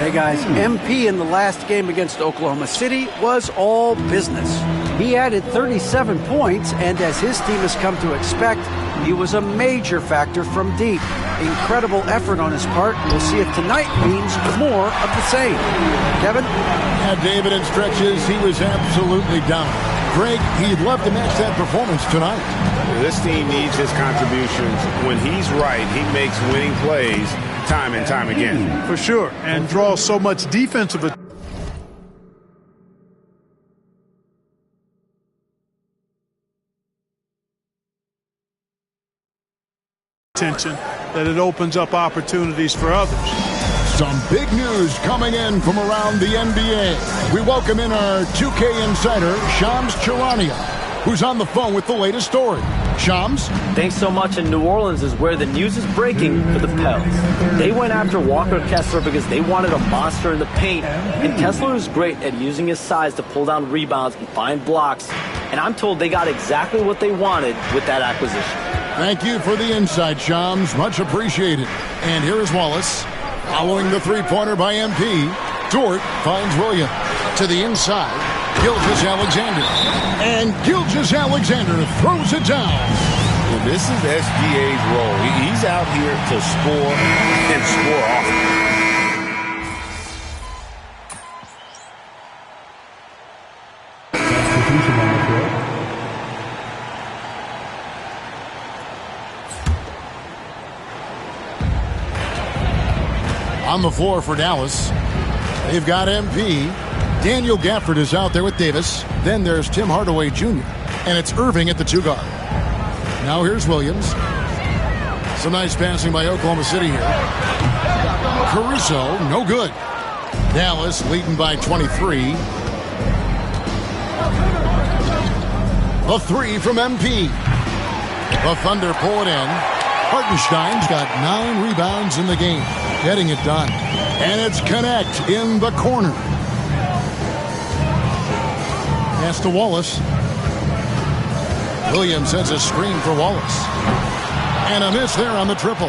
Hey guys, MP in the last game against Oklahoma City was all business. He added 37 points, and as his team has come to expect, he was a major factor from deep. Incredible effort on his part. We'll see if tonight means more of the same. Kevin? Yeah, David, in stretches, he was absolutely dominant. Greg, he'd love to match that performance tonight. This team needs his contributions. When he's right, he makes winning plays time and time again. For sure, and draws so much defensive attention that it opens up opportunities for others. Some big news coming in from around the NBA. We welcome in our 2K insider, Shams Charania, who's on the phone with the latest story. Shams? Thanks so much. And New Orleans is where the news is breaking for the Pels. They went after Walker Kessler because they wanted a monster in the paint. And Kessler is great at using his size to pull down rebounds and find blocks. And I'm told they got exactly what they wanted with that acquisition. Thank you for the insight, Shams. Much appreciated. And here is Wallace. Following the three-pointer by MP, Dort finds Williams to the inside. Gilgeous-Alexander. And Gilgeous-Alexander throws it down. Well, this is SGA's role. He's out here to score and score often. On the floor for Dallas, they've got MP. Daniel Gafford is out there with Davis. Then there's Tim Hardaway Jr. And it's Irving at the two guard. Now here's Williams. Some nice passing by Oklahoma City here. Caruso, no good. Dallas leading by 23. A three from MP. The Thunder pull it in. Hartenstein's got 9 rebounds in the game. Getting it done. And it's Connect in the corner. Pass to Wallace. Williams sends a screen for Wallace. And a miss there on the triple.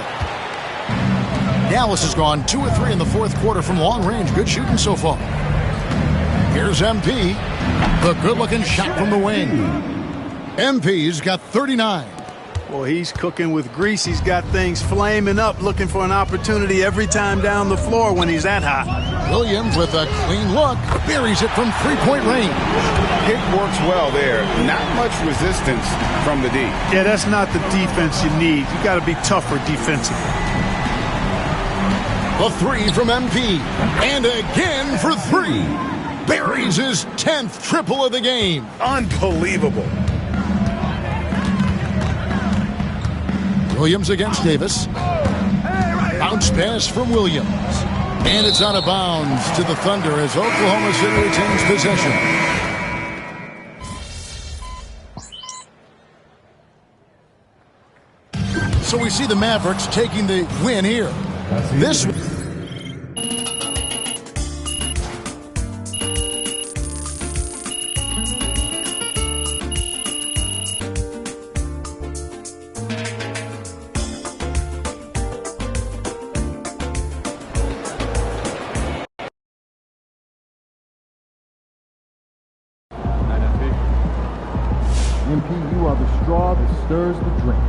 Dallas has gone 2 of 3 in the fourth quarter from long range. Good shooting so far. Here's MP. The good-looking shot from the wing. MP's got 39. Well, he's cooking with grease. He's got things flaming up, looking for an opportunity every time down the floor when he's that hot. Williams with a clean look. Buries it from three-point range. Pick works well there. Not much resistance from the D. Yeah, that's not the defense you need. You got to be tougher defensively. The three from MP. And again for 3. Buries his 10th triple of the game. Unbelievable. Williams against Davis. Bounce pass from Williams. And it's out of bounds to the Thunder as Oklahoma City retains possession. So we see the Mavericks taking the win here. This MP, you are the straw that stirs the drink.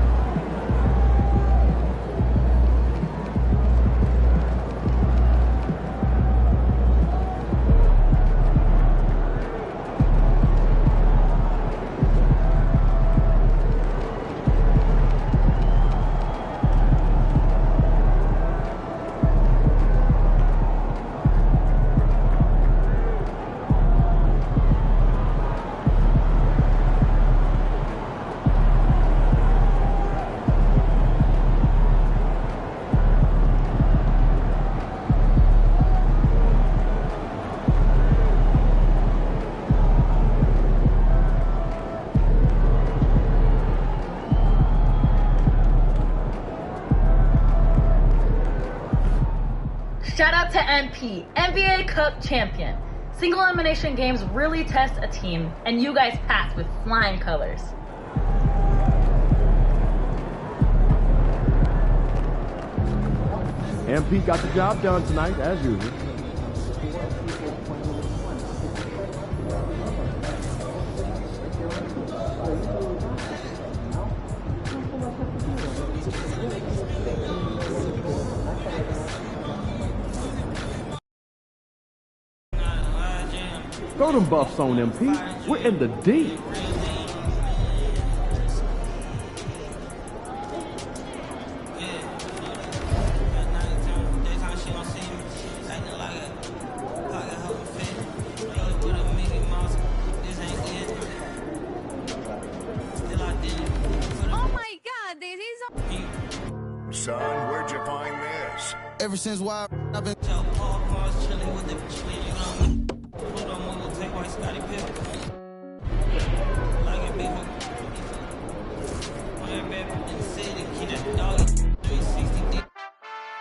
Shout out to MP, NBA Cup champion. Single elimination games really test a team, and you guys passed with flying colors. MP got the job done tonight, as usual. Throw them buffs on them, Pete. We're in the deep. Son, where'd you find this? Ever since why I've been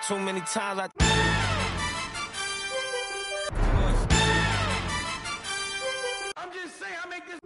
too many times I I'm just saying I make this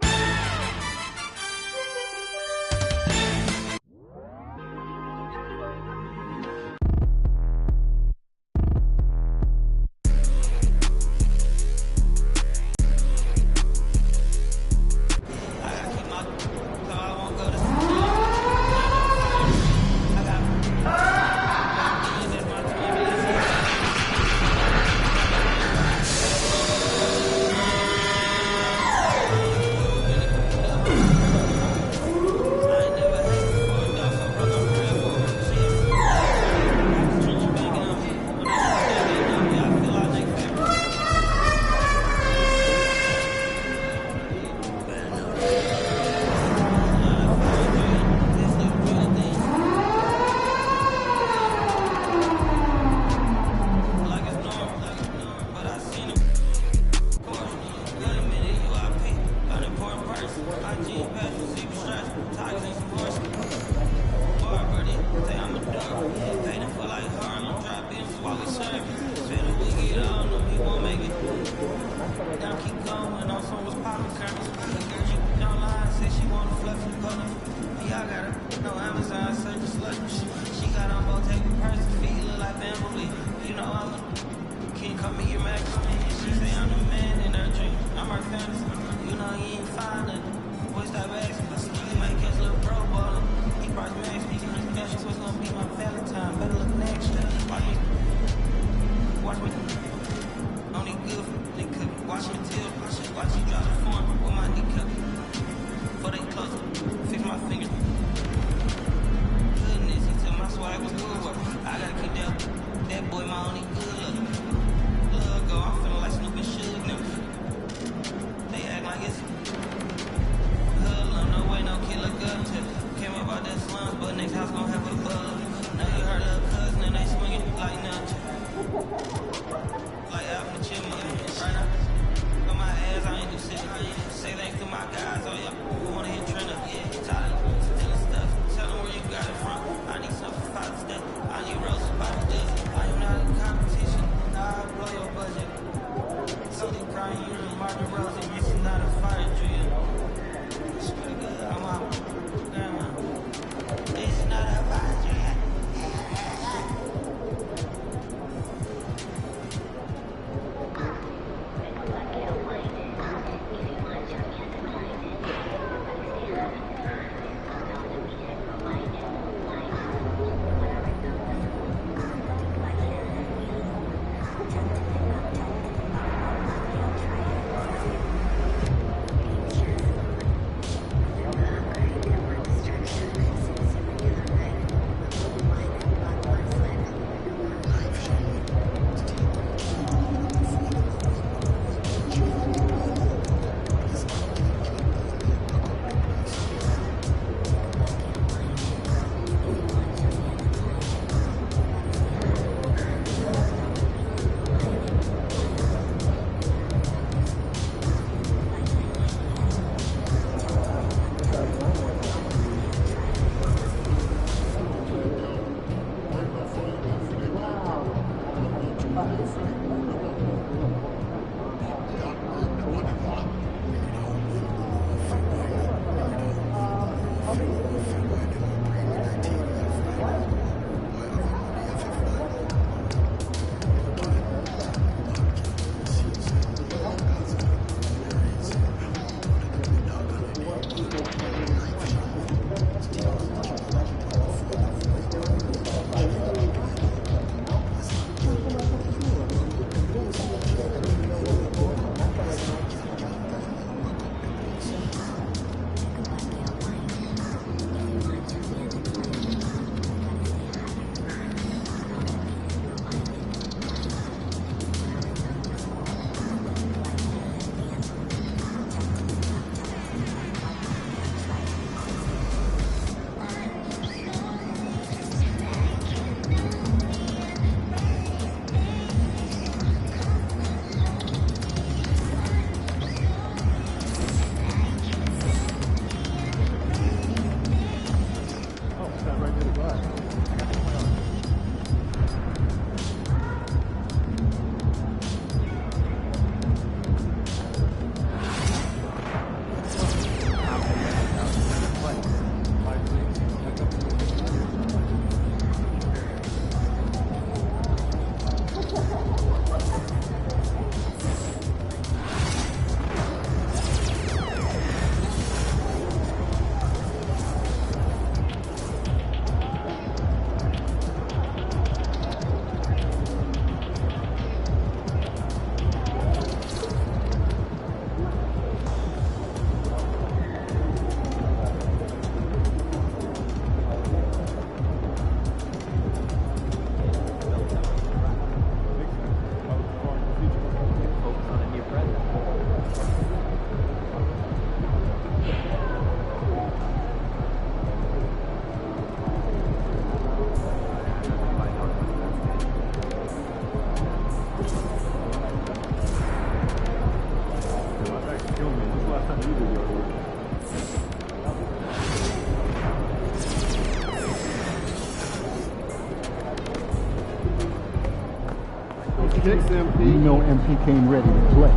you know MP came ready to play.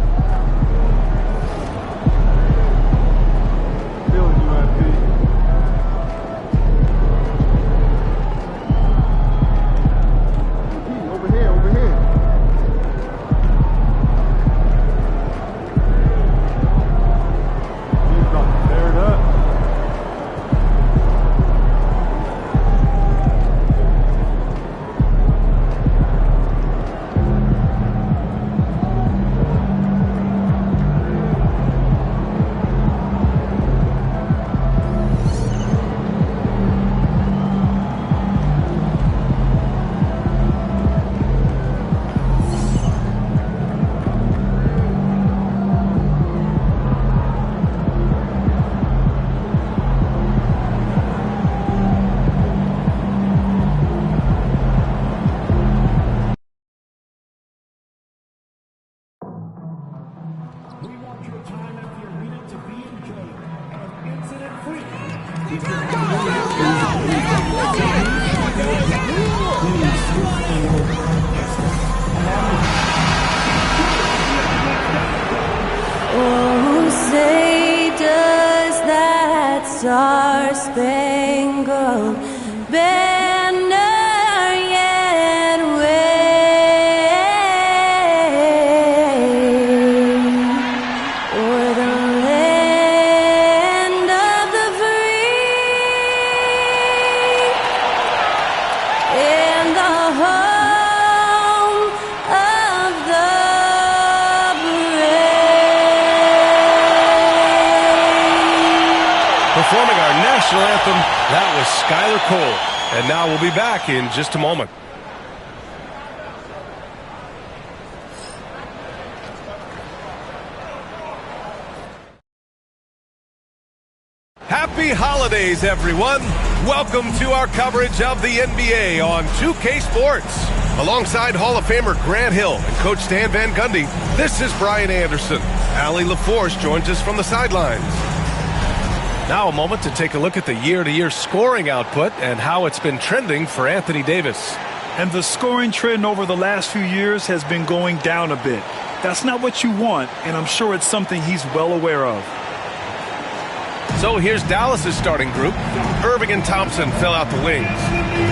Feeling you, MP. Over here, over here. Tear it up. Oh, say does that star-spangled banner yet wave o'er the land of the free and the home of the Performing our national anthem, that was Skylar Cole. And now we'll be back in just a moment. Happy holidays, everyone. Welcome to our coverage of the NBA on 2K Sports. Alongside Hall of Famer Grant Hill and Coach Stan Van Gundy, this is Brian Anderson. Allie LaForce joins us from the sidelines. Now a moment to take a look at the year-to-year scoring output and how it's been trending for Anthony Davis. And the scoring trend over the last few years has been going down a bit. That's not what you want, and I'm sure it's something he's well aware of. So here's Dallas's starting group. Irving and Thompson fill out the wings.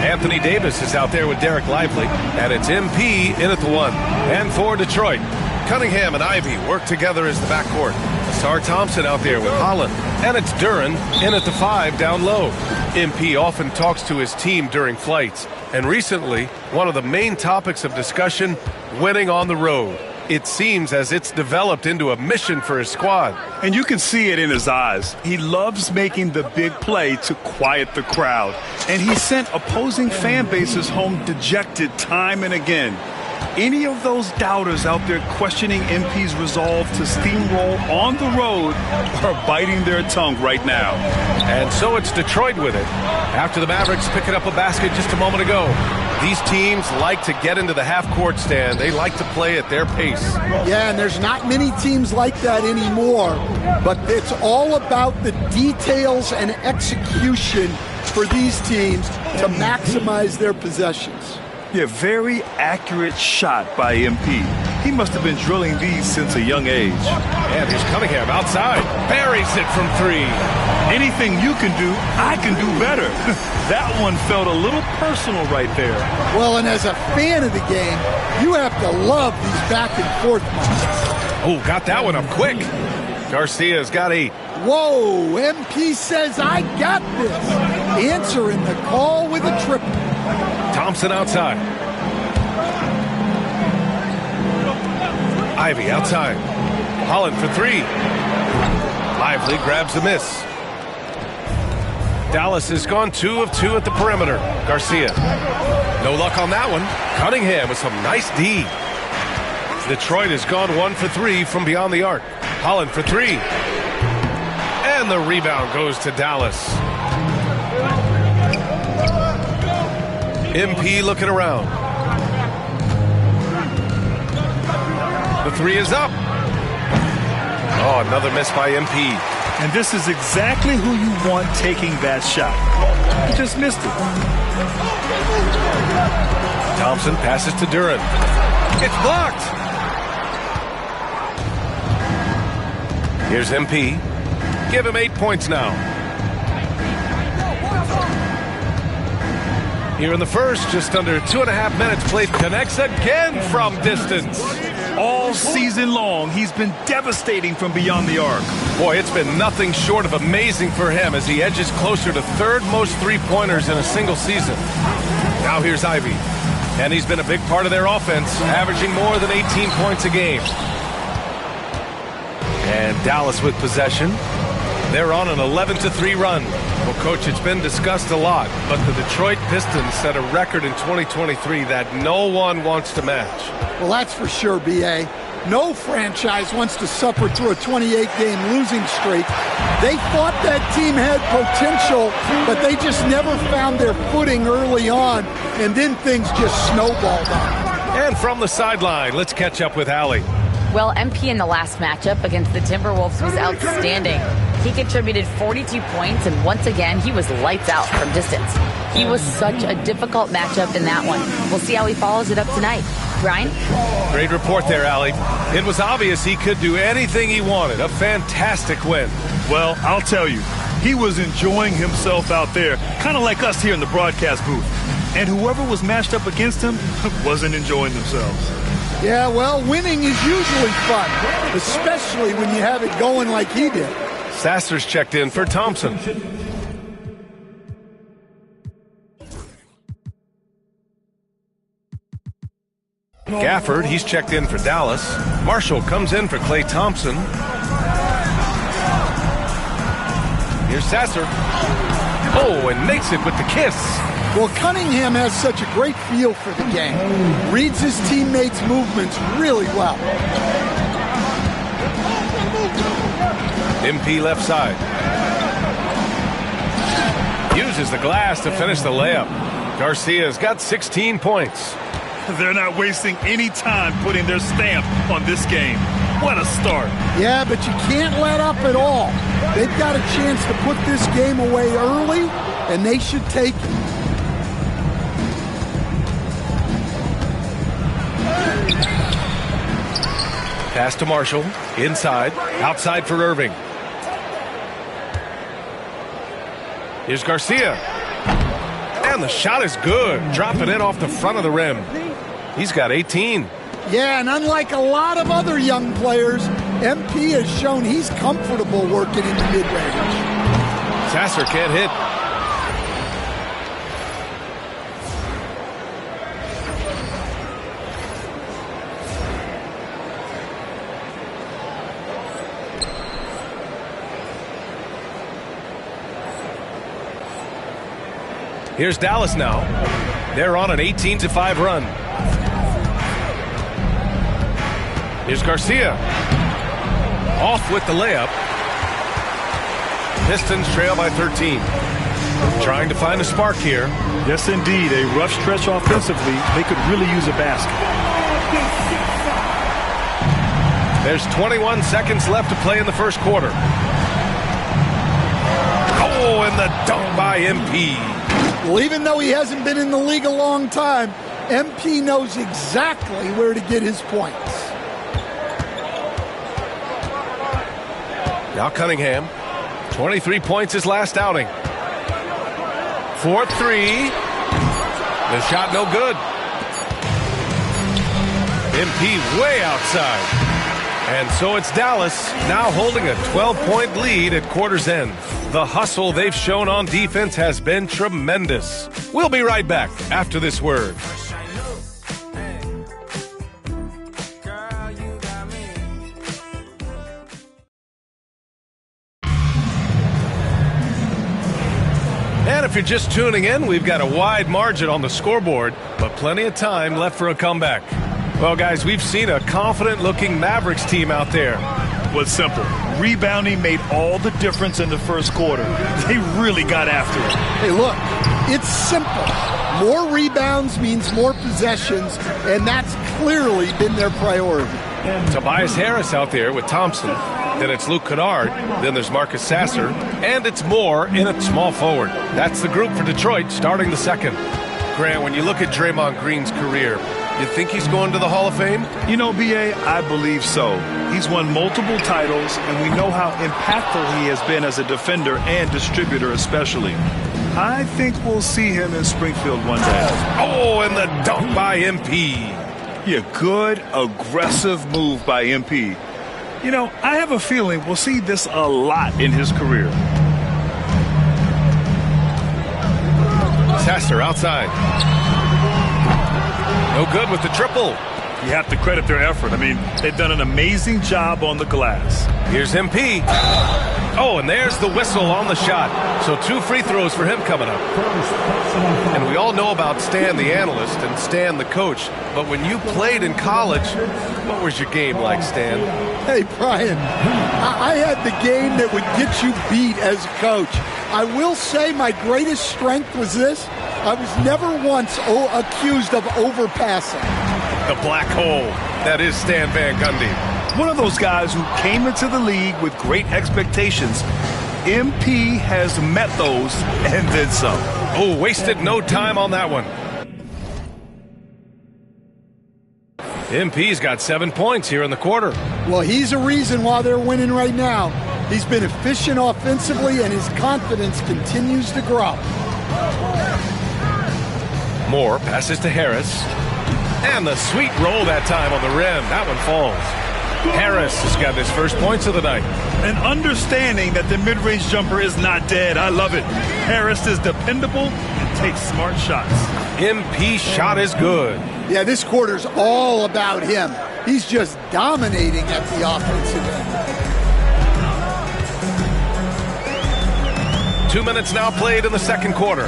Anthony Davis is out there with Derek Lively, and it's MP in at the 1. And for Detroit, Cunningham and Ivy work together as the backcourt. Sar Thompson out there with Holland, and it's Duren in at the 5 down low. MP often talks to his team during flights, and recently, one of the main topics of discussion, winning on the road. It seems as it's developed into a mission for his squad. And you can see it in his eyes. He loves making the big play to quiet the crowd. And he sent opposing fan bases home dejected time and again. Any of those doubters out there questioning MP's resolve to steamroll on the road are biting their tongue right now. And so it's Detroit with it. After the Mavericks picking up a basket just a moment ago, these teams like to get into the half-court stand. They like to play at their pace. Yeah, and there's not many teams like that anymore, but it's all about the details and execution for these teams to maximize their possessions. Yeah, very accurate shot by MP. He must have been drilling these since a young age. And here's Cunningham outside. Buries it from 3. Anything you can do, I can do better. That one felt a little personal right there. Well, and as a fan of the game, you have to love these back and forth moments. Oh, got that one up quick. Garcia's got 8. Whoa, MP says, I got this. Answering the call with a triple. Thompson outside. Ivy outside. Holland for 3. Lively grabs the miss. Dallas has gone 2 of 2 at the perimeter. Garcia. No luck on that one. Cunningham with some nice D. Detroit has gone 1 for 3 from beyond the arc. Holland for 3. And the rebound goes to Dallas. MP looking around. The 3 is up. Oh, another miss by MP. And this is exactly who you want taking that shot. He just missed it. Thompson passes to Duren. It's blocked. Here's MP. Give him 8 points now. Here in the first, just under 2.5 minutes played, connects again from distance. All season long, he's been devastating from beyond the arc. Boy, it's been nothing short of amazing for him as he edges closer to third most three-pointers in a single season. Now here's Ivy, and he's been a big part of their offense, averaging more than 18 points a game. And Dallas with possession. They're on an 11-3 run. Well, Coach, it's been discussed a lot, but the Detroit Pistons set a record in 2023 that no one wants to match. Well, that's for sure, B.A. No franchise wants to suffer through a 28-game losing streak. They thought that team had potential, but they just never found their footing early on, and then things just snowballed on. And from the sideline, let's catch up with Allie. Well, MP in the last matchup against the Timberwolves was outstanding. He contributed 42 points, and once again, he was lights out from distance. He was such a difficult matchup in that one. We'll see how he follows it up tonight. Brian? Great report there, Allie. It was obvious he could do anything he wanted. A fantastic win. Well, I'll tell you, he was enjoying himself out there, kind of like us here in the broadcast booth. And whoever was matched up against him wasn't enjoying themselves. Yeah, well, winning is usually fun, especially when you have it going like he did. Sasser's checked in for Thompson. Gafford, he's checked in for Dallas. Marshall comes in for Klay Thompson. Here's Sasser. Oh, and makes it with the kiss. Well, Cunningham has such a great feel for the game. Reads his teammates' movements really well. MP left side. Uses the glass to finish the layup. Garcia's got 16 points. They're not wasting any time putting their stamp on this game. What a start. Yeah, but you can't let up at all. They've got a chance to put this game away early, and they should take it. Pass to Marshall. Inside. Outside for Irving. Here's Garcia. And the shot is good. Dropping in off the front of the rim. He's got 18. Yeah, and unlike a lot of other young players, MP has shown he's comfortable working in the mid-range. Sasser can't hit. Here's Dallas now. They're on an 18-5 run. Here's Garcia. Off with the layup. Pistons trail by 13. Trying to find a spark here. Yes, indeed. A rough stretch offensively. They could really use a basket. There's 21 seconds left to play in the first quarter. Oh, and the dunk by MP. Well, even though he hasn't been in the league a long time, MP knows exactly where to get his points. Now Cunningham. 23 points his last outing. 4-3. The shot no good. MP way outside. And so it's Dallas now holding a 12-point lead at quarter's end. The hustle they've shown on defense has been tremendous. We'll be right back after this word. And if you're just tuning in, we've got a wide margin on the scoreboard, but plenty of time left for a comeback. Well, guys, we've seen a confident-looking Mavericks team out there. Was simple. Rebounding made all the difference in the first quarter. They really got after it. Hey, look, it's simple. More rebounds means more possessions, and that's clearly been their priority. Tobias Harris out there with Thompson. Then it's Luke Kennard. Then there's Marcus Sasser. And it's Moore in at small forward. That's the group for Detroit starting the second. Grant, when you look at Draymond Green's career, you think he's going to the Hall of Fame? You know, B.A., I believe so. He's won multiple titles, and we know how impactful he has been as a defender and distributor especially. I think we'll see him in Springfield one day. Oh, and the dunk by MP. Yeah, good, aggressive move by MP. You know, I have a feeling we'll see this a lot in his career. Sasser outside. No good with the triple. You have to credit their effort. I mean, they've done an amazing job on the glass. Here's MP. Oh, and there's the whistle on the shot. So 2 free throws for him coming up. And we all know about Stan the analyst and Stan the coach. But when you played in college, what was your game like, Stan? Hey, Brian, I had the game that would get you beat as a coach. I will say my greatest strength was this. I was never once accused of overpassing. The black hole. That is Stan Van Gundy. One of those guys who came into the league with great expectations. MP has met those and then some. Oh, wasted no time on that one. MP's got 7 points here in the quarter. Well, he's a reason why they're winning right now. He's been efficient offensively, and his confidence continues to grow. Moore passes to Harris. And the sweet roll that time on the rim. That one falls. Harris has got his first points of the night. And understanding that the mid-range jumper is not dead. I love it. Harris is dependable and takes smart shots. MP shot is good. Yeah, this quarter's all about him. He's just dominating at the offensive end. 2 minutes now played in the second quarter.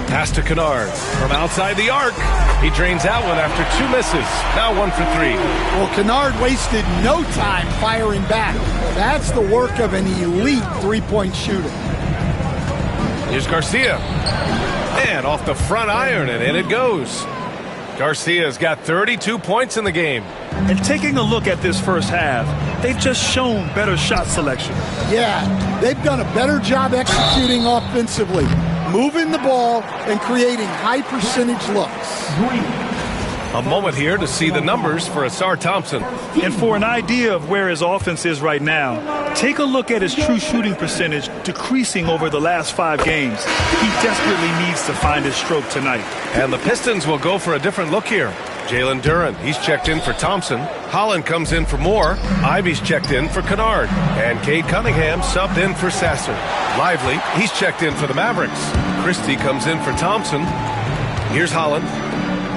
Pass to Kennard from outside the arc. He drains that one after 2 misses. Now 1 for 3. Well, Kennard wasted no time firing back. That's the work of an elite three-point shooter. Here's Garcia. And off the front iron, and in it goes. Garcia's got 32 points in the game. And taking a look at this first half, they've just shown better shot selection. Yeah, they've done a better job executing offensively, moving the ball and creating high percentage looks. A moment here to see the numbers for Ausar Thompson. And for an idea of where his offense is right now, take a look at his true shooting percentage decreasing over the last 5 games. He desperately needs to find his stroke tonight. And the Pistons will go for a different look here. Jalen Duren, he's checked in for Thompson. Holland comes in for Moore. Ivy's checked in for Kennard. And Cade Cunningham subbed in for Sasser. Lively, he's checked in for the Mavericks. Christie comes in for Thompson. Here's Holland.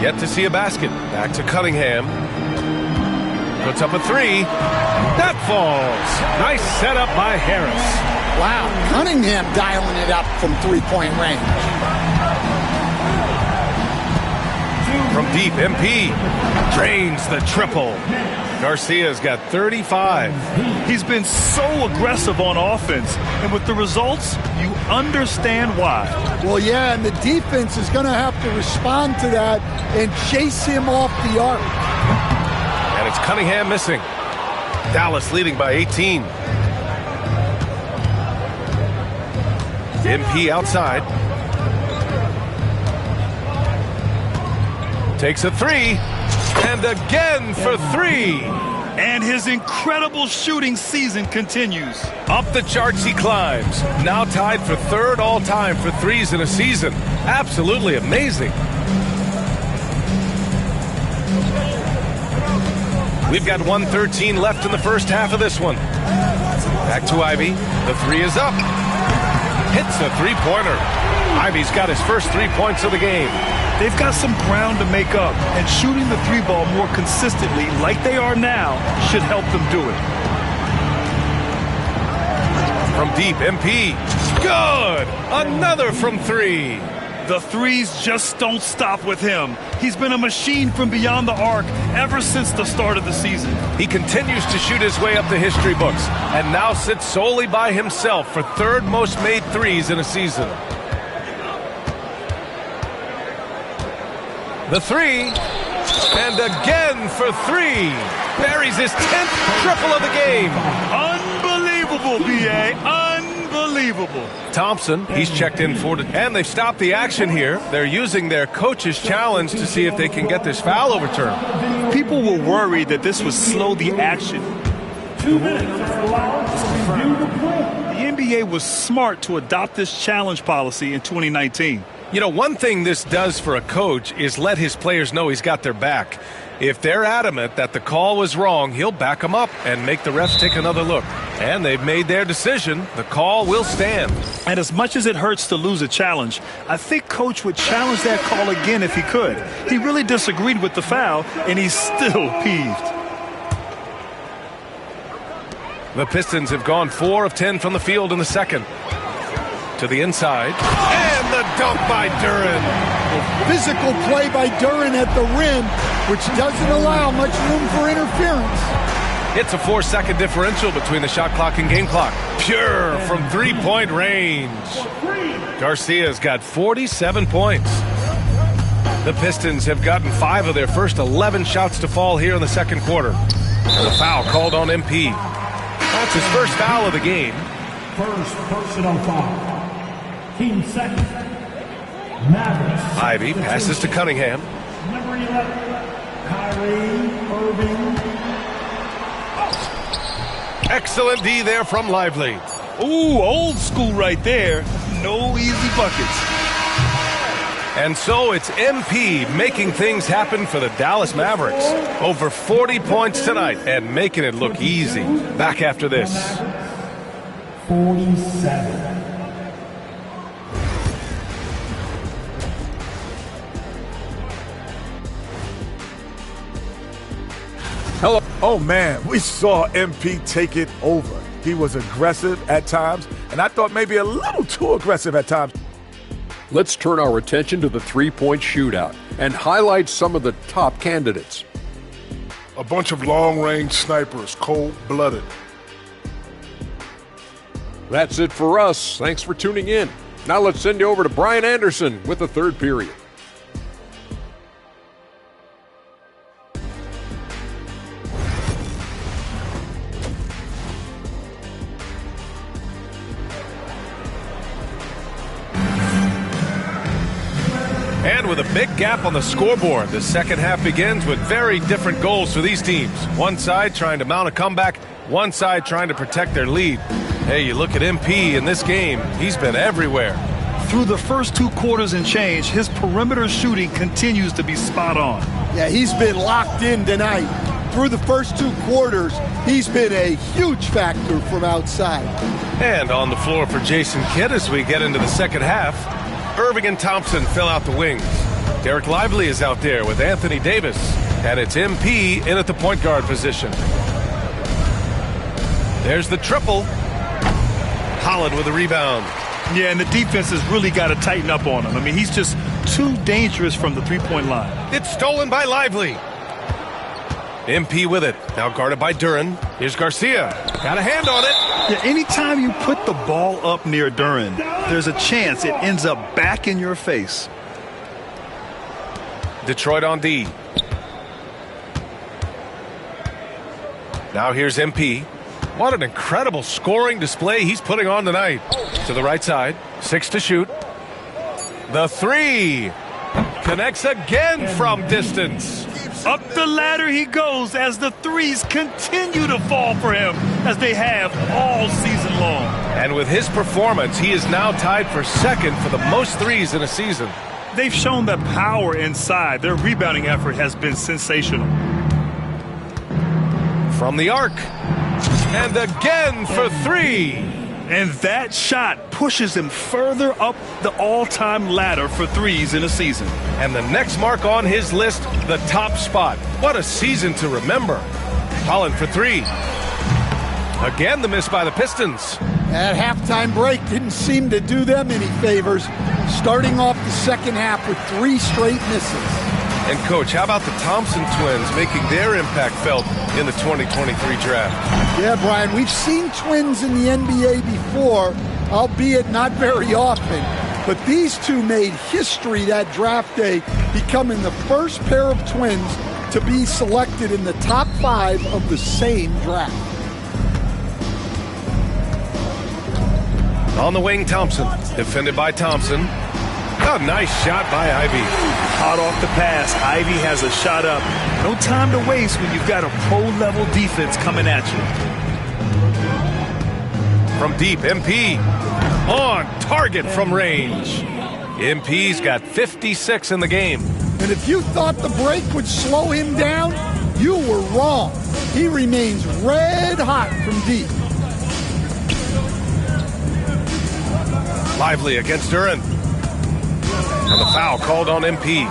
Yet to see a basket. Back to Cunningham. Puts up a 3. That falls. Nice setup by Harris. Wow, Cunningham dialing it up from three-point range. From deep, MP drains the triple. Garcia's got 35. He's been so aggressive on offense, and with the results, you understand why. Well, yeah, and the defense is going to have to respond to that and chase him off the arc. And it's Cunningham missing. Dallas leading by 18. MP outside. Takes a 3. And again for 3. And his incredible shooting season continues. Up the charts he climbs. Now tied for 3rd all-time for threes in a season. Absolutely amazing. We've got 1:13 left in the first half of this one. Back to Ivy. The 3 is up. Hits a 3-pointer. Ivy's got his first 3 points of the game. They've got some ground to make up, and shooting the 3-ball more consistently like they are now should help them do it. From deep, MP. Good! Another from 3. The threes just don't stop with him. He's been a machine from beyond the arc ever since the start of the season. He continues to shoot his way up the history books and now sits solely by himself for 3rd most made threes in a season. The 3, and again for 3. Buries his 10th triple of the game. Unbelievable, B.A. Unbelievable. Unbelievable. Thompson, he's checked in for it, and they've stopped the action here. They're using their coach's challenge to see if they can get this foul overturned. People were worried that this would slow the action. 2 minutes allowed to review the play. The NBA was smart to adopt this challenge policy in 2019. You know, one thing this does for a coach is let his players know he's got their back. If they're adamant that the call was wrong, he'll back them up and make the refs take another look. And they've made their decision. The call will stand. And as much as it hurts to lose a challenge, I think Coach would challenge that call again if he could. He really disagreed with the foul, and he's still peeved. The Pistons have gone 4 of 10 from the field in the second. To the inside. And the dunk by Duren. Physical play by Duren at the rim, which doesn't allow much room for interference. It's a 4-second differential between the shot clock and game clock. Pure from three-point range. Garcia's got 47 points. The Pistons have gotten 5 of their first 11 shots to fall here in the second quarter. And a foul called on MP. That's his first foul of the game. First personal foul. Team second. Mavericks. Ivy passes to Cunningham. Number 11. Kyrie Irving. Excellent D there from Lively. Ooh, old school right there. No easy buckets. And so it's MP making things happen for the Dallas Mavericks. Over 40 points tonight and making it look easy. Back after this. 47. Hello. Oh, man, we saw MP take it over. He was aggressive at times, and I thought maybe a little too aggressive at times. Let's turn our attention to the three-point shootout and highlight some of the top candidates. A bunch of long-range snipers, cold-blooded. That's it for us. Thanks for tuning in. Now let's send you over to Brian Anderson with the third period. And with a big gap on the scoreboard, the second half begins with very different goals for these teams. One side trying to mount a comeback, one side trying to protect their lead. Hey, you look at MP in this game, he's been everywhere. Through the first 2 quarters and change, his perimeter shooting continues to be spot on. Yeah, he's been locked in tonight. Through the first 2 quarters, he's been a huge factor from outside. And on the floor for Jason Kidd as we get into the second half, Irving and Thompson fill out the wings. Derek Lively is out there with Anthony Davis, and it's MP in at the point guard position. There's the triple. Holland with a rebound. Yeah, and the defense has really got to tighten up on him. I mean, he's just too dangerous from the three-point line. It's stolen by Lively. MP with it. Now guarded by Duren. Here's Garcia. Got a hand on it. Yeah, anytime you put the ball up near Duren, there's a chance it ends up back in your face. Detroit on D. Now here's MP. What an incredible scoring display he's putting on tonight. To the right side. 6 to shoot. The 3. Connects again from distance. Up the ladder he goes as the threes continue to fall for him, as they have all season long. And with his performance, he is now tied for second for the most threes in a season. They've shown the power inside. Their rebounding effort has been sensational. From the arc. And again for 3. And that shot pushes him further up the all-time ladder for threes in a season. And the next mark on his list, the top spot. What a season to remember. Holland for 3. Again, the miss by the Pistons. That halftime break didn't seem to do them any favors, starting off the second half with 3 straight misses. And, Coach, how about the Thompson twins making their impact felt in the 2023 draft? Yeah, Brian, we've seen twins in the NBA before, albeit not very often. But these two made history that draft day, becoming the first pair of twins to be selected in the top 5 of the same draft. On the wing, Thompson. Defended by Thompson. A nice shot by Ivey. Hot off the pass. Ivey has a shot up. No time to waste when you've got a pro-level defense coming at you. From deep, MP. On target from range. MP's got 56 in the game. And if you thought the break would slow him down, you were wrong. He remains red hot from deep. Lively against Duran. And the foul called on MP.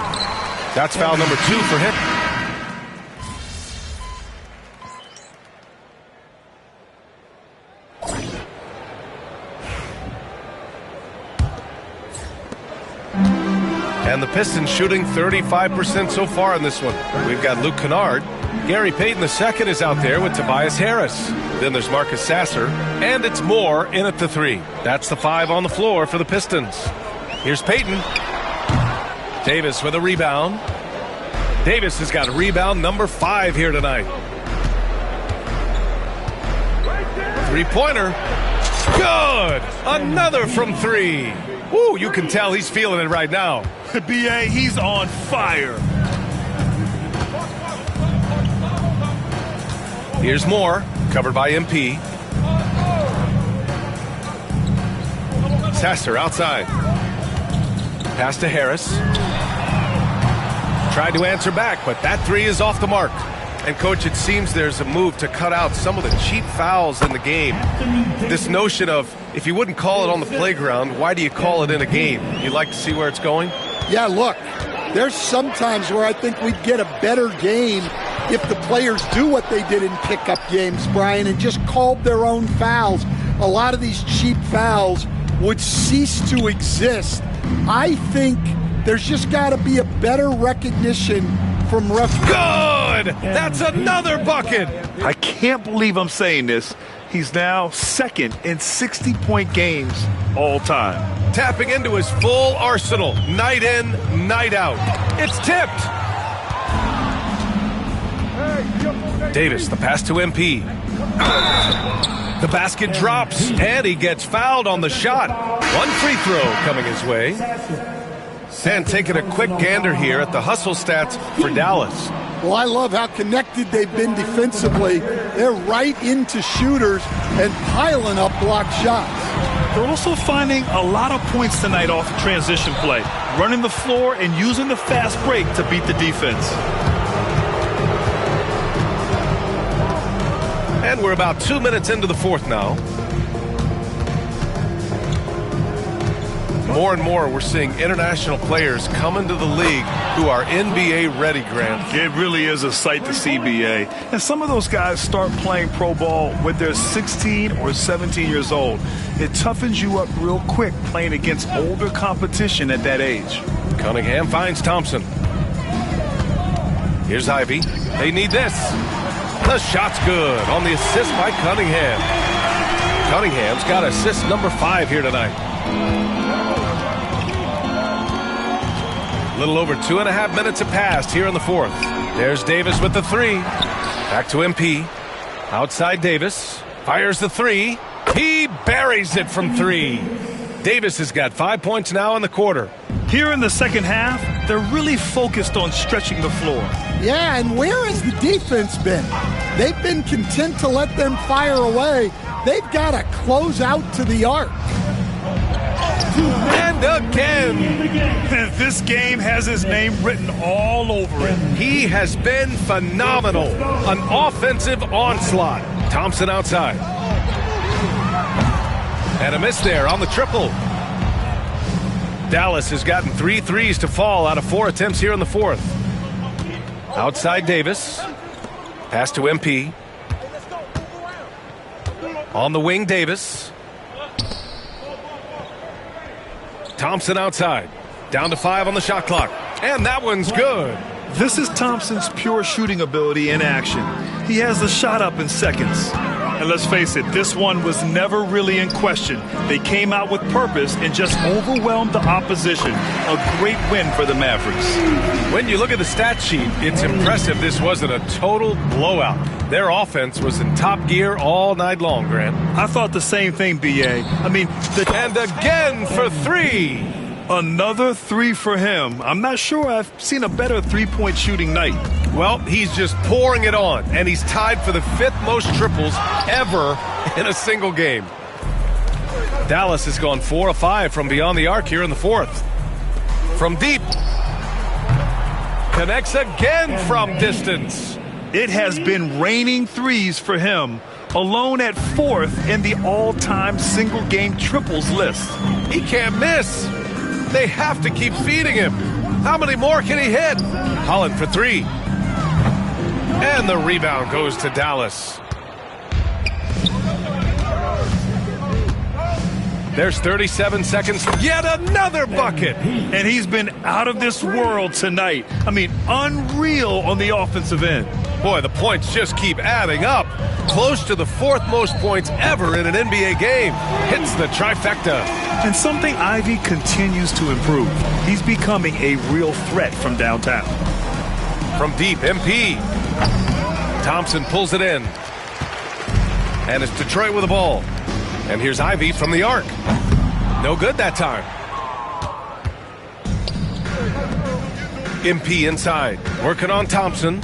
That's foul number 2 for him. And the Pistons shooting 35% so far in this one. We've got Luke Kennard. Gary Payton II is out there with Tobias Harris. Then there's Marcus Sasser. And it's Moore in at the 3. That's the 5 on the floor for the Pistons. Here's Payton. Davis with a rebound. Davis has got rebound number 5 here tonight. Three-pointer. Good! Another from 3. Woo, you can tell he's feeling it right now. B.A., he's on fire. Here's Moore, covered by MP. Sasser outside. Pass to Harris. Tried to answer back, but that 3 is off the mark. And, Coach, it seems there's a move to cut out some of the cheap fouls in the game. This notion of, if you wouldn't call it on the playground, why do you call it in a game? You like to see where it's going? Yeah, look, there's some times where I think we'd get a better game if the players do what they did in pickup games, Brian, and just called their own fouls. A lot of these cheap fouls would cease to exist. I think there's just got to be a better recognition from referees. Good! That's another bucket! I can't believe I'm saying this. He's now second in 60-point games all time. Tapping into his full arsenal, night in, night out. It's tipped! Davis, the pass to MP. The basket drops, and he gets fouled on the shot. One free throw coming his way. And taking a quick gander here at the hustle stats for Dallas. Well, I love how connected they've been defensively. They're right into shooters and piling up blocked shots. They're also finding a lot of points tonight off of transition play, running the floor and using the fast break to beat the defense. And we're about 2 minutes into the fourth now. More and more, we're seeing international players come into the league who are NBA ready, Grant. It really is a sight to see, B.A. And some of those guys start playing pro ball when they're 16 or 17 years old. It toughens you up real quick playing against older competition at that age. Cunningham finds Thompson. Here's Ivey. They need this. The shot's good on the assist by Cunningham. Cunningham's got assist number 5 here tonight. A little over 2.5 minutes have passed here in the fourth. There's Davis with the 3. Back to MP. Outside Davis. Fires the 3. He buries it from 3. Davis has got 5 points now in the quarter. Here in the second half, they're really focused on stretching the floor. Yeah, and where has the defense been? They've been content to let them fire away. They've got to close out to the arc. And again. This game has his name written all over it. He has been phenomenal. An offensive onslaught. Thompson outside. And a miss there on the triple. Dallas has gotten 3 threes to fall out of 4 attempts here in the fourth. Outside Davis. Pass to MP. On the wing, Davis. Thompson outside. Down to 5 on the shot clock. And that one's good. This is Thompson's pure shooting ability in action. He has the shot up in seconds. And let's face it, this one was never really in question. They came out with purpose and just overwhelmed the opposition. A great win for the Mavericks. When you look at the stat sheet, it's impressive this wasn't a total blowout. Their offense was in top gear all night long, Grant. I thought the same thing, B.A. And again for three. Another three for him. I'm not sure I've seen a better three-point shooting night. Well, he's just pouring it on, and he's tied for the 5th most triples ever in a single game. Dallas has gone 4 of 5 from beyond the arc here in the 4th. From deep. Connects again from distance. It has been raining threes for him, alone at 4th in the all-time single-game triples list. He can't miss. They have to keep feeding him. How many more can he hit? Holland for 3. And the rebound goes to Dallas. There's 37 seconds. Yet another bucket. And he's been out of this world tonight. Unreal on the offensive end. Boy, the points just keep adding up. Close to the 4th most points ever in an NBA game. Hits the trifecta. And something Ivy continues to improve. He's becoming a real threat from downtown. From deep, MP. Thompson pulls it in. And it's Detroit with the ball. And here's Ivy from the arc. No good that time. MP inside. Working on Thompson.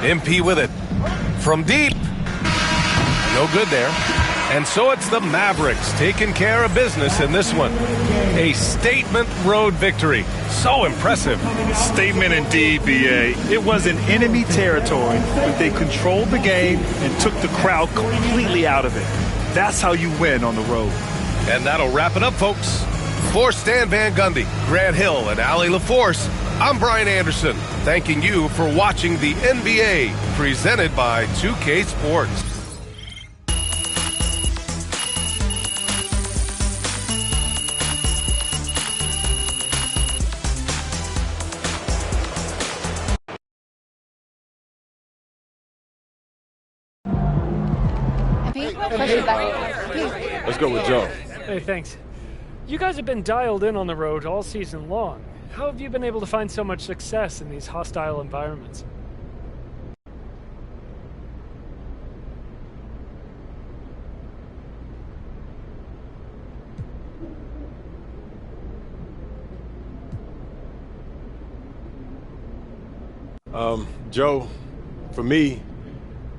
MP with it. From deep. No good there. And so it's the Mavericks taking care of business in this one. A statement road victory. So impressive. Statement indeed, B.A. It was in enemy territory, but they controlled the game and took the crowd completely out of it. That's how you win on the road. And that'll wrap it up, folks. For Stan Van Gundy, Grant Hill, and Allie LaForce, I'm Brian Anderson, thanking you for watching the NBA, presented by 2K Sports. Let's go with Joe. Hey, thanks. You guys have been dialed in on the road all season long. How have you been able to find so much success in these hostile environments? Joe, for me,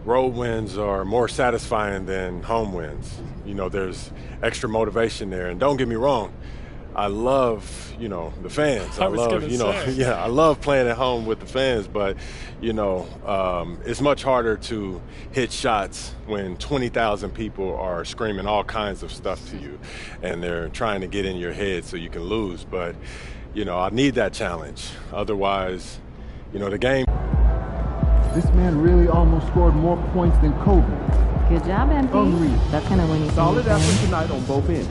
road wins are more satisfying than home wins. There's extra motivation there. And don't get me wrong, I love, the fans. I love playing at home with the fans, but, it's much harder to hit shots when 20,000 people are screaming all kinds of stuff to you and they're trying to get in your head so you can lose. But, I need that challenge. Otherwise, the game. This man really almost scored more points than Kobe. Good job, MP. Unreal. That's going to win you. Solid effort tonight on both ends.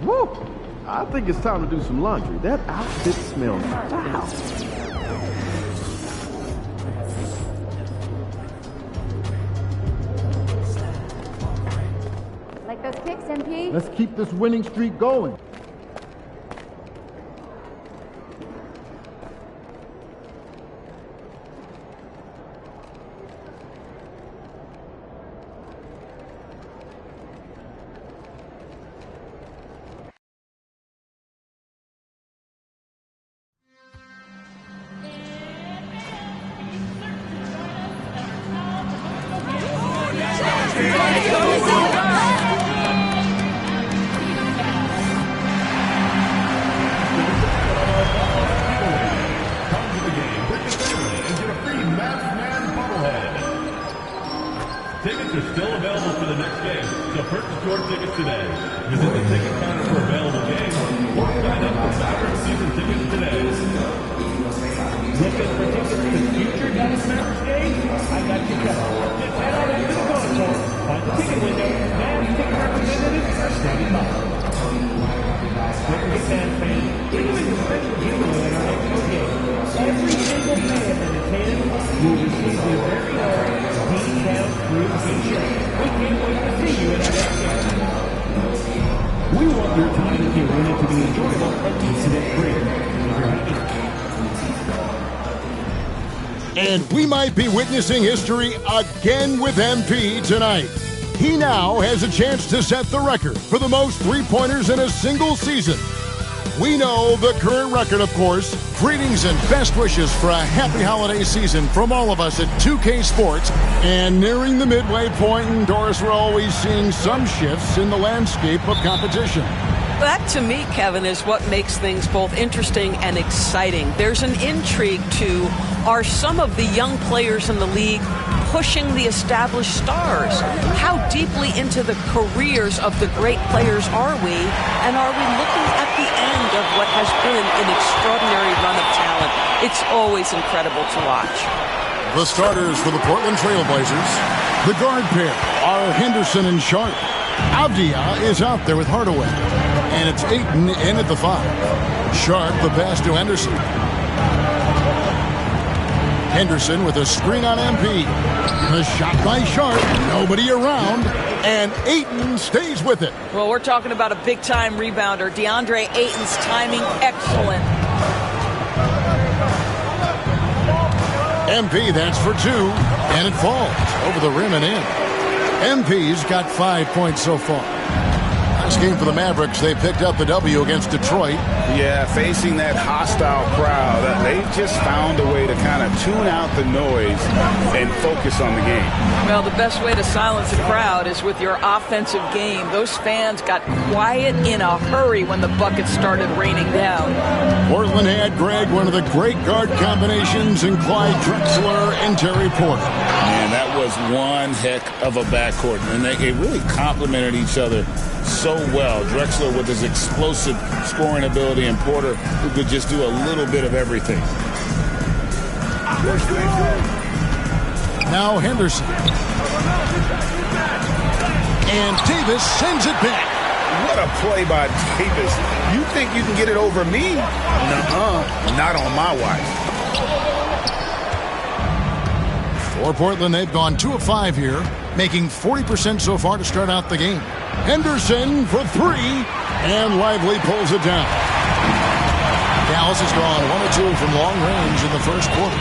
Woo! I think it's time to do some laundry. That outfit smells foul. Like those kicks, MP? Let's keep this winning streak going. Tickets are still available for the next game, so purchase your tickets today. Visit the ticket counter for available games or sign up for Mavericks season tickets today. Looking for tickets to future Dallas Mavericks games? I got you covered. Just head on over to the console, find the ticket window, and ticket representatives are standing by. Don't forget, fans, we're doing a special giveaway at our next game. Every single fan that attends will receive their very own D-Town Crew t-shirt. We can't wait to see you at our next game. We want your time here in it to be enjoyable and incident-free. If you're happy. And we might be witnessing history again with MP tonight. He now has a chance to set the record for the most three-pointers in a single season. We know the current record, of course. Greetings and best wishes for a happy holiday season from all of us at 2K Sports. And nearing the midway point in Doris, we're always seeing some shifts in the landscape of competition. That, to me, Kevin, is what makes things both interesting and exciting. There's an intrigue to, are some of the young players in the league pushing the established stars? How deeply into the careers of the great players are we? And are we looking at the end of what has been an extraordinary run of talent? It's always incredible to watch. The starters for the Portland Trail Blazers. The guard pair are Henderson and Sharp. Avdia is out there with Hardaway. And it's Ayton in at the 5. Sharp the pass to Henderson. Henderson with a screen on MP. The shot by Sharp. Nobody around. And Ayton stays with it. Well, we're talking about a big-time rebounder. DeAndre Ayton's timing, excellent. MP, that's for 2. And it falls over the rim and in. MP's got 5 points so far. Last game for the Mavericks, they picked up the W against Detroit. Yeah, facing that hostile crowd, they've just found a way to kind of tune out the noise and focus on the game. Well, the best way to silence a crowd is with your offensive game. Those fans got quiet in a hurry when the buckets started raining down. Portland had, Greg, one of the great guard combinations in Clyde Drexler and Terry Porter. Man, that was one heck of a backcourt, and they really complemented each other so well. Drexler with his explosive scoring ability, and Porter who could just do a little bit of everything. Now Henderson. And Davis sends it back. What a play by Davis. You think you can get it over me? Nuh-uh. Not on my watch. For Portland, they've gone 2 of 5 here, making 40% so far to start out the game. Henderson for 3, and Lively pulls it down. Dallas has gone 1 of 2 from long range in the first quarter.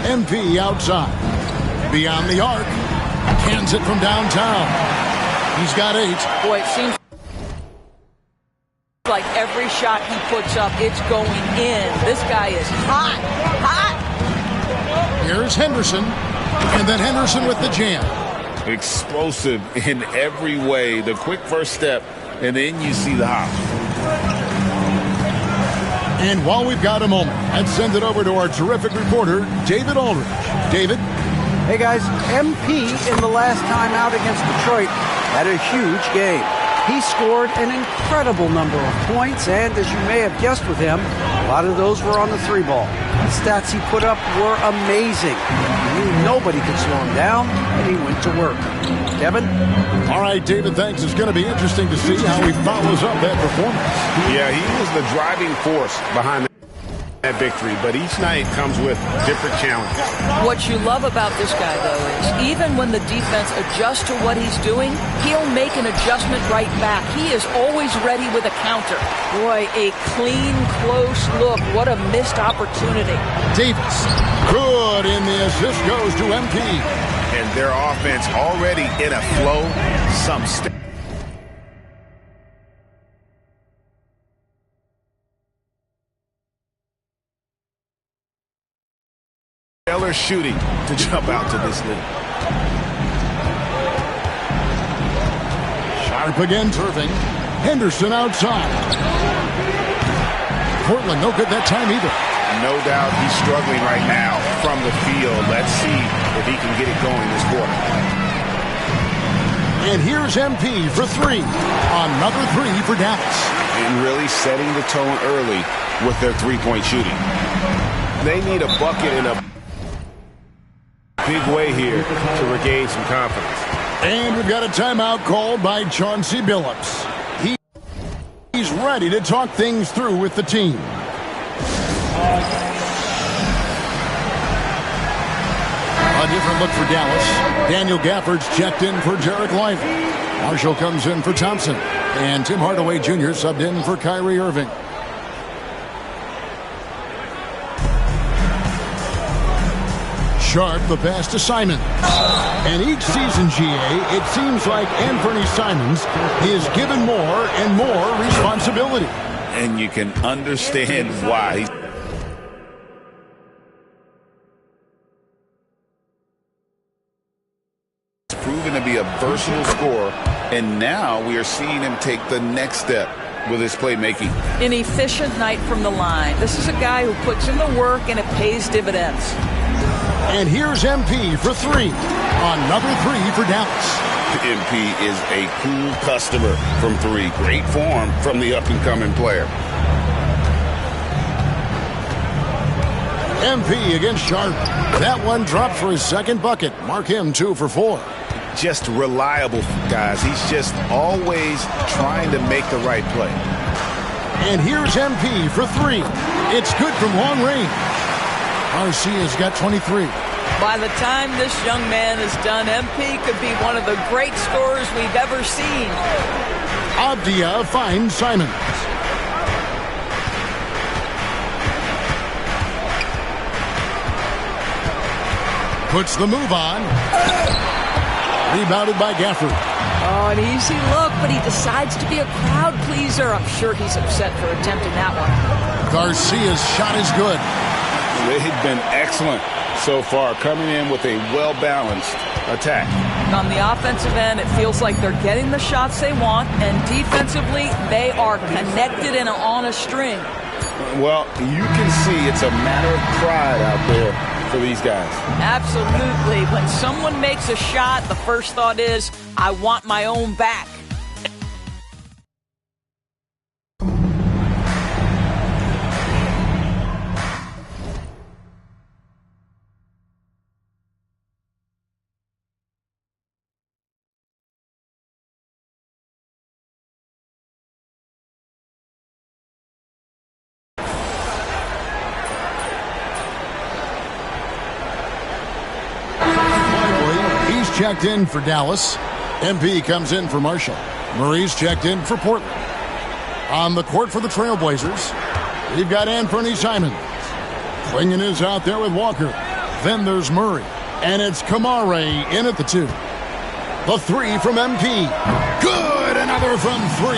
MP outside. Beyond the arc. Cans it from downtown. He's got 8. Boy, it seems like every shot he puts up, it's going in. This guy is hot. Here's Henderson. And then Henderson with the jam. Explosive in every way. The quick first step, and then you see the hop. And while we've got a moment, let's send it over to our terrific reporter, David Aldridge. David? Hey, guys. MP in the last time out against Detroit had a huge game. He scored an incredible number of points, and as you may have guessed with him, a lot of those were on the 3-ball. The stats he put up were amazing. He knew nobody could slow him down, and he went to work. Kevin? All right, David, thanks. It's going to be interesting to see how he follows up that performance. Yeah, he was the driving force behind that victory, but each night comes with different challenges. What you love about this guy, though, is even when the defense adjusts to what he's doing, he'll make an adjustment right back. He is always ready with a counter. Boy, a clean, close look. What a missed opportunity. Davis, good, and the assist goes to MP. And their offense already in a flow, some stellar shooting to jump out to this lead. Sharp against Irving. Henderson outside. Portland no good that time either. No doubt he's struggling right now from the field. Let's see if he can get it going this quarter. And here's MP for 3. Another 3 for Dallas. And really setting the tone early with their three-point shooting. They need a bucket in a big way here to regain some confidence. And we've got a timeout called by Chauncey Billups. He's ready to talk things through with the team. A different look for Dallas. Daniel Gafford's checked in for Derek Lively. Marshall comes in for Thompson. And Tim Hardaway Jr. subbed in for Kyrie Irving. Sharp the pass to Simons. And each season, GA, it seems like Anthony Simons is given more and more responsibility. And you can understand why. He's proven to be a versatile scorer, and now we are seeing him take the next step with his playmaking. An efficient night from the line. This is a guy who puts in the work, and it pays dividends. And here's MP for 3. Another 3 for Dallas. MP is a cool customer from 3. Great form from the up-and-coming player. MP against Sharp. That one dropped for his second bucket. Mark him 2 for 4. Just reliable, guys. He's just always trying to make the right play. And here's MP for 3. It's good from long range. Garcia's got 23. By the time this young man is done, MP could be one of the great scorers we've ever seen. Abdia finds Simons. Puts the move on. Rebounded by Gafford. Oh, an easy look, but he decides to be a crowd pleaser. I'm sure he's upset for attempting that one. Garcia's shot is good. They've been excellent so far, coming in with a well-balanced attack. On the offensive end, it feels like they're getting the shots they want, and defensively, they are connected and on a string. Well, you can see it's a matter of pride out there for these guys. Absolutely. When someone makes a shot, the first thought is, I want my own back. Checked in for Dallas. MP comes in for Marshall. Murray's checked in for Portland. On the court for the Trailblazers, we've got Anthony Simons. Clingan is out there with Walker. Then there's Murray. And it's Kamare in at the 2. The 3 from MP. Good! Another from 3.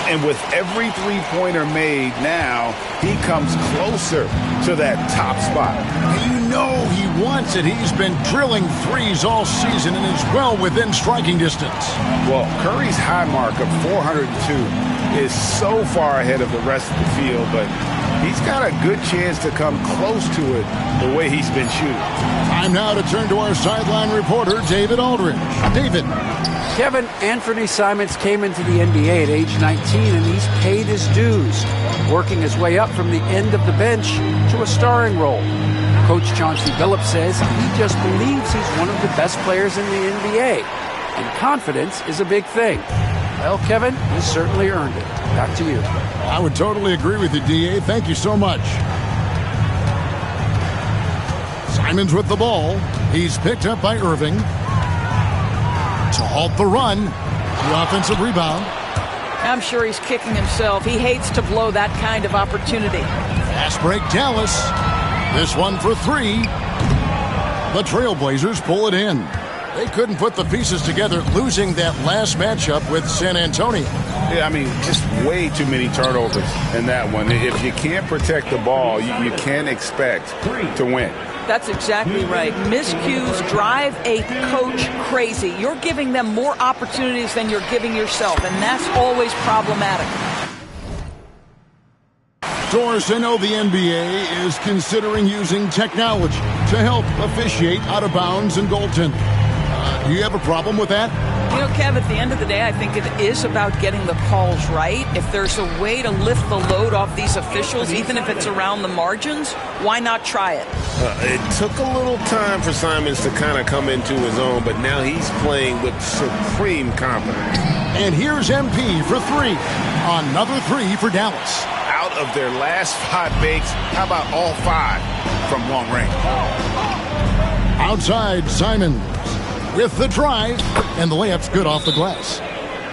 And with every three-pointer made now, he comes closer to that top spot. You know he wants it. He's been drilling threes all season and is well within striking distance. Well, Curry's high mark of 402 is so far ahead of the rest of the field, but he's got a good chance to come close to it the way he's been shooting. Time now to turn to our sideline reporter, David Aldridge. David. Kevin, Anthony Simons came into the NBA at age 19, and he's paid his dues, working his way up from the end of the bench to a starring role. Coach Chauncey Billups says he just believes he's one of the best players in the NBA, and confidence is a big thing. Well, Kevin, he's certainly earned it. Back to you. I would totally agree with you, D.A. Thank you so much. Simons with the ball. He's picked up by Irving. To halt the run. The offensive rebound. I'm sure he's kicking himself. He hates to blow that kind of opportunity. Fast break, Dallas. This one for 3. The Trailblazers pull it in. They couldn't put the pieces together, losing that last matchup with San Antonio. Yeah, I mean, just way too many turnovers in that one. If you can't protect the ball, you can't expect to win. That's exactly right. Miscues drive a coach crazy. You're giving them more opportunities than you're giving yourself, and that's always problematic. Doris, I know the NBA is considering using technology to help officiate out of bounds and goaltending. Do you have a problem with that? You know, Kev, at the end of the day, I think it is about getting the calls right. If there's a way to lift the load off these officials, even if it's around the margins, why not try it? It took a little time for Simons to kind of come into his own, but now he's playing with supreme confidence. And here's MP for 3. Another 3 for Dallas. Out of their last 5 makes, how about all 5 from long range? Outside, Simons with the drive, and the layup's good off the glass.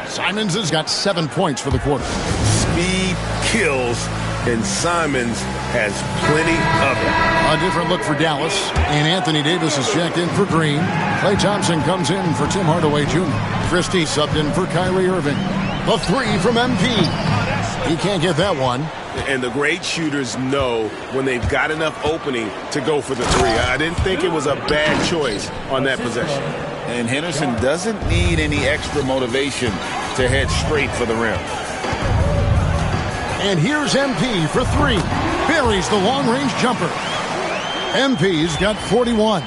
Simons has got 7 points for the quarter. Speed kills, and Simons has plenty of it. A different look for Dallas, and Anthony Davis is checked in for Green. Klay Thompson comes in for Tim Hardaway Jr. Christie subbed in for Kyrie Irving. The 3 from MP. He can't get that one. And the great shooters know when they've got enough opening to go for the 3. I didn't think it was a bad choice on that possession. And Henderson doesn't need any extra motivation to head straight for the rim. And here's MP for 3. Buries the long-range jumper. MP's got 41.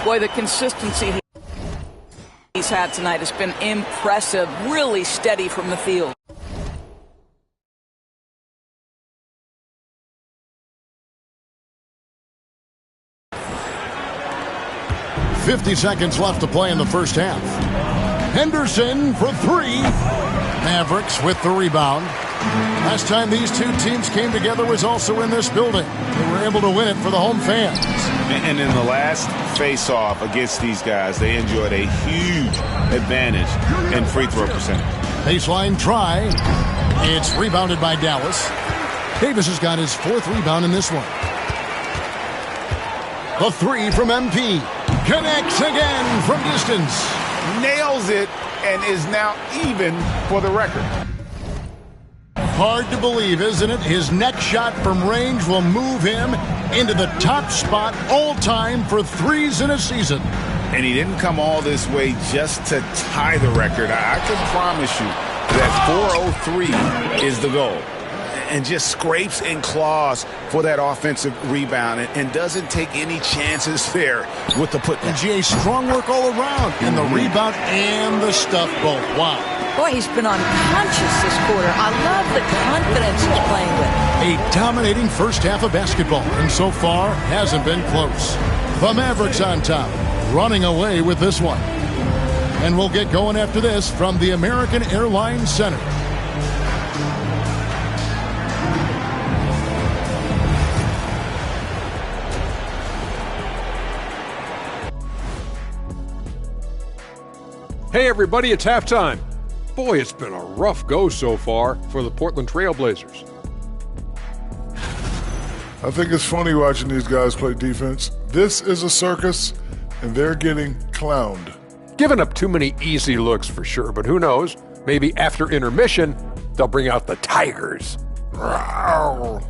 Boy, the consistency he's had tonight has been impressive. Really steady from the field. 50 seconds left to play in the first half. Henderson for 3. Mavericks with the rebound. Last time these two teams came together was also in this building. They were able to win it for the home fans. And in the last face-off against these guys, they enjoyed a huge advantage in free throw percentage. Baseline try. It's rebounded by Dallas. Davis has got his 4th rebound in this one. The 3 from MP. Connects again from distance. nails it, and is now even for the record. Hard to believe, isn't it? His next shot from range will move him into the top spot all time for threes in a season. And he didn't come all this way just to tie the record. I can promise you that 403 is the goal. And just scrapes and claws for that offensive rebound and doesn't take any chances there with the putback. And Jay, strong work all around in the rebound and the stuff both. Wow. Boy, he's been unconscious this quarter. I love the confidence he's playing with. A dominating first half of basketball, and so far hasn't been close. The Mavericks on top, running away with this one. And we'll get going after this from the American Airlines Center. Hey everybody, it's halftime. Boy, it's been a rough go so far for the Portland Trail Blazers. I think it's funny watching these guys play defense. This is a circus, and they're getting clowned. Giving up too many easy looks for sure, but who knows? Maybe after intermission, they'll bring out the Tigers. Rawr.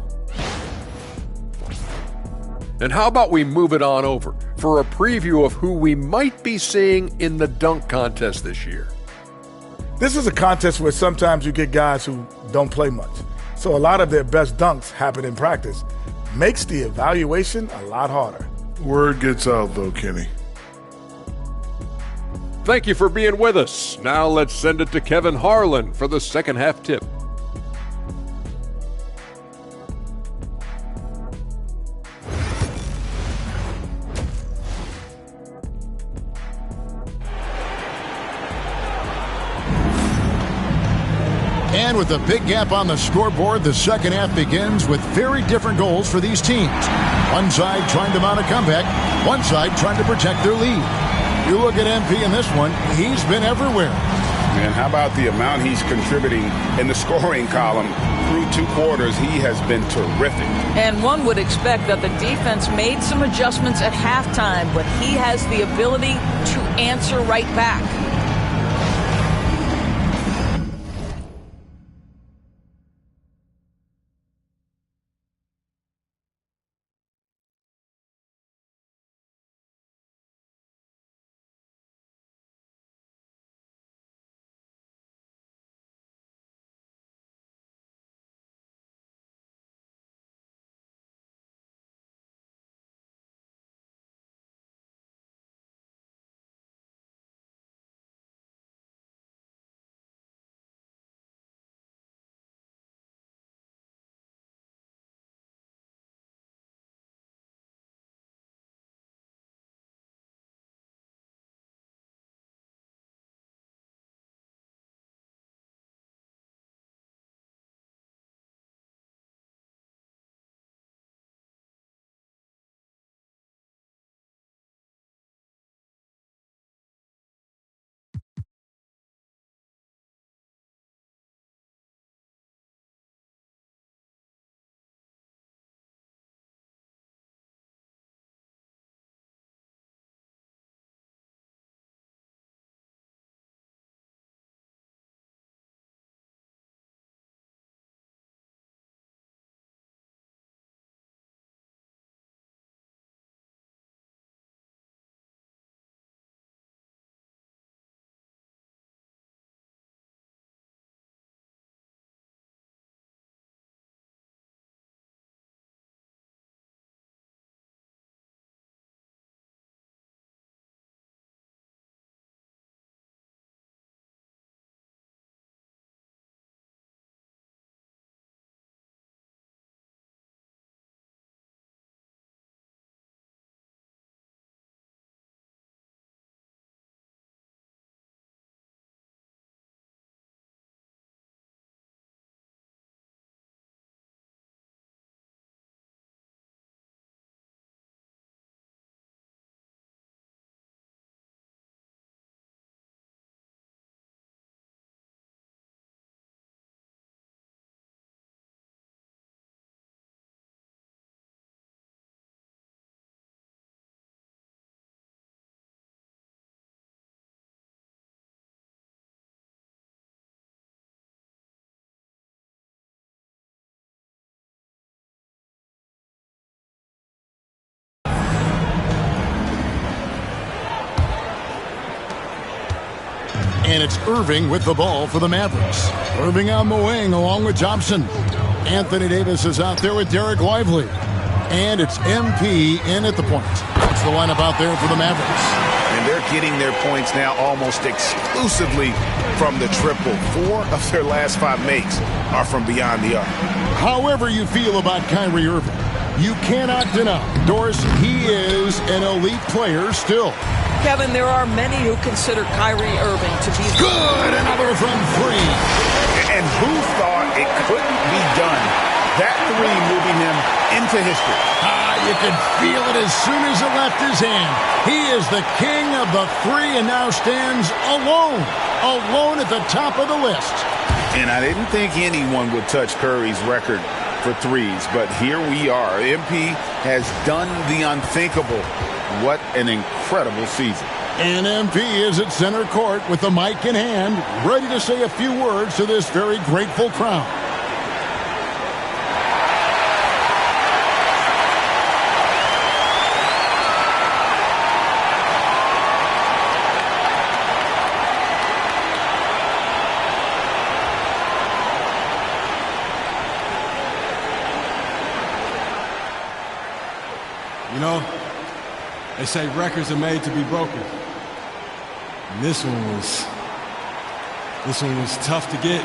And how about we move it on over for a preview of who we might be seeing in the dunk contest this year. This is a contest where sometimes you get guys who don't play much. So a lot of their best dunks happen in practice. Makes the evaluation a lot harder. Word gets out, though, Kenny. Thank you for being with us. Now let's send it to Kevin Harlan for the second half tip. And with a big gap on the scoreboard, the second half begins with very different goals for these teams. One side trying to mount a comeback, one side trying to protect their lead. You look at MP in this one, he's been everywhere. Man, how about the amount he's contributing in the scoring column? Through 2 quarters, he has been terrific. And one would expect that the defense made some adjustments at halftime, but he has the ability to answer right back. And it's Irving with the ball for the Mavericks. Irving on the wing along with Thompson. Anthony Davis is out there with Derek Lively. And it's MP in at the point. That's the lineup out there for the Mavericks. And they're getting their points now almost exclusively from the triple. 4 of their last 5 makes are from beyond the arc. However you feel about Kyrie Irving, you cannot deny, Doris, he is an elite player still. Kevin, there are many who consider Kyrie Irving to be good. Another from 3. And who thought it couldn't be done? That 3 moving him into history. You could feel it as soon as it left his hand. He is the king of the 3 and now stands alone at the top of the list. And I didn't think anyone would touch Curry's record for 3s, but here we are. MP has done the unthinkable. What an incredible season. And MP is at center court with the mic in hand, ready to say a few words to this very grateful crowd. You know, they say records are made to be broken. And this one was tough to get,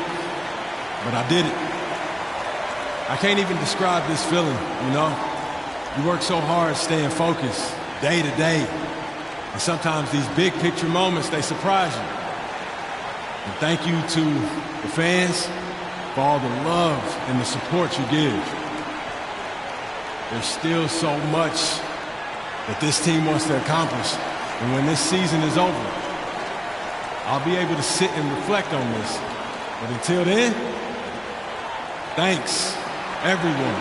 but I did it. I can't even describe this feeling, you know? You work so hard staying focused day to day. And sometimes these big picture moments, they surprise you. And thank you to the fans for all the love and the support you give. There's still so much that this team wants to accomplish. And when this season is over, I'll be able to sit and reflect on this. But until then, thanks, everyone.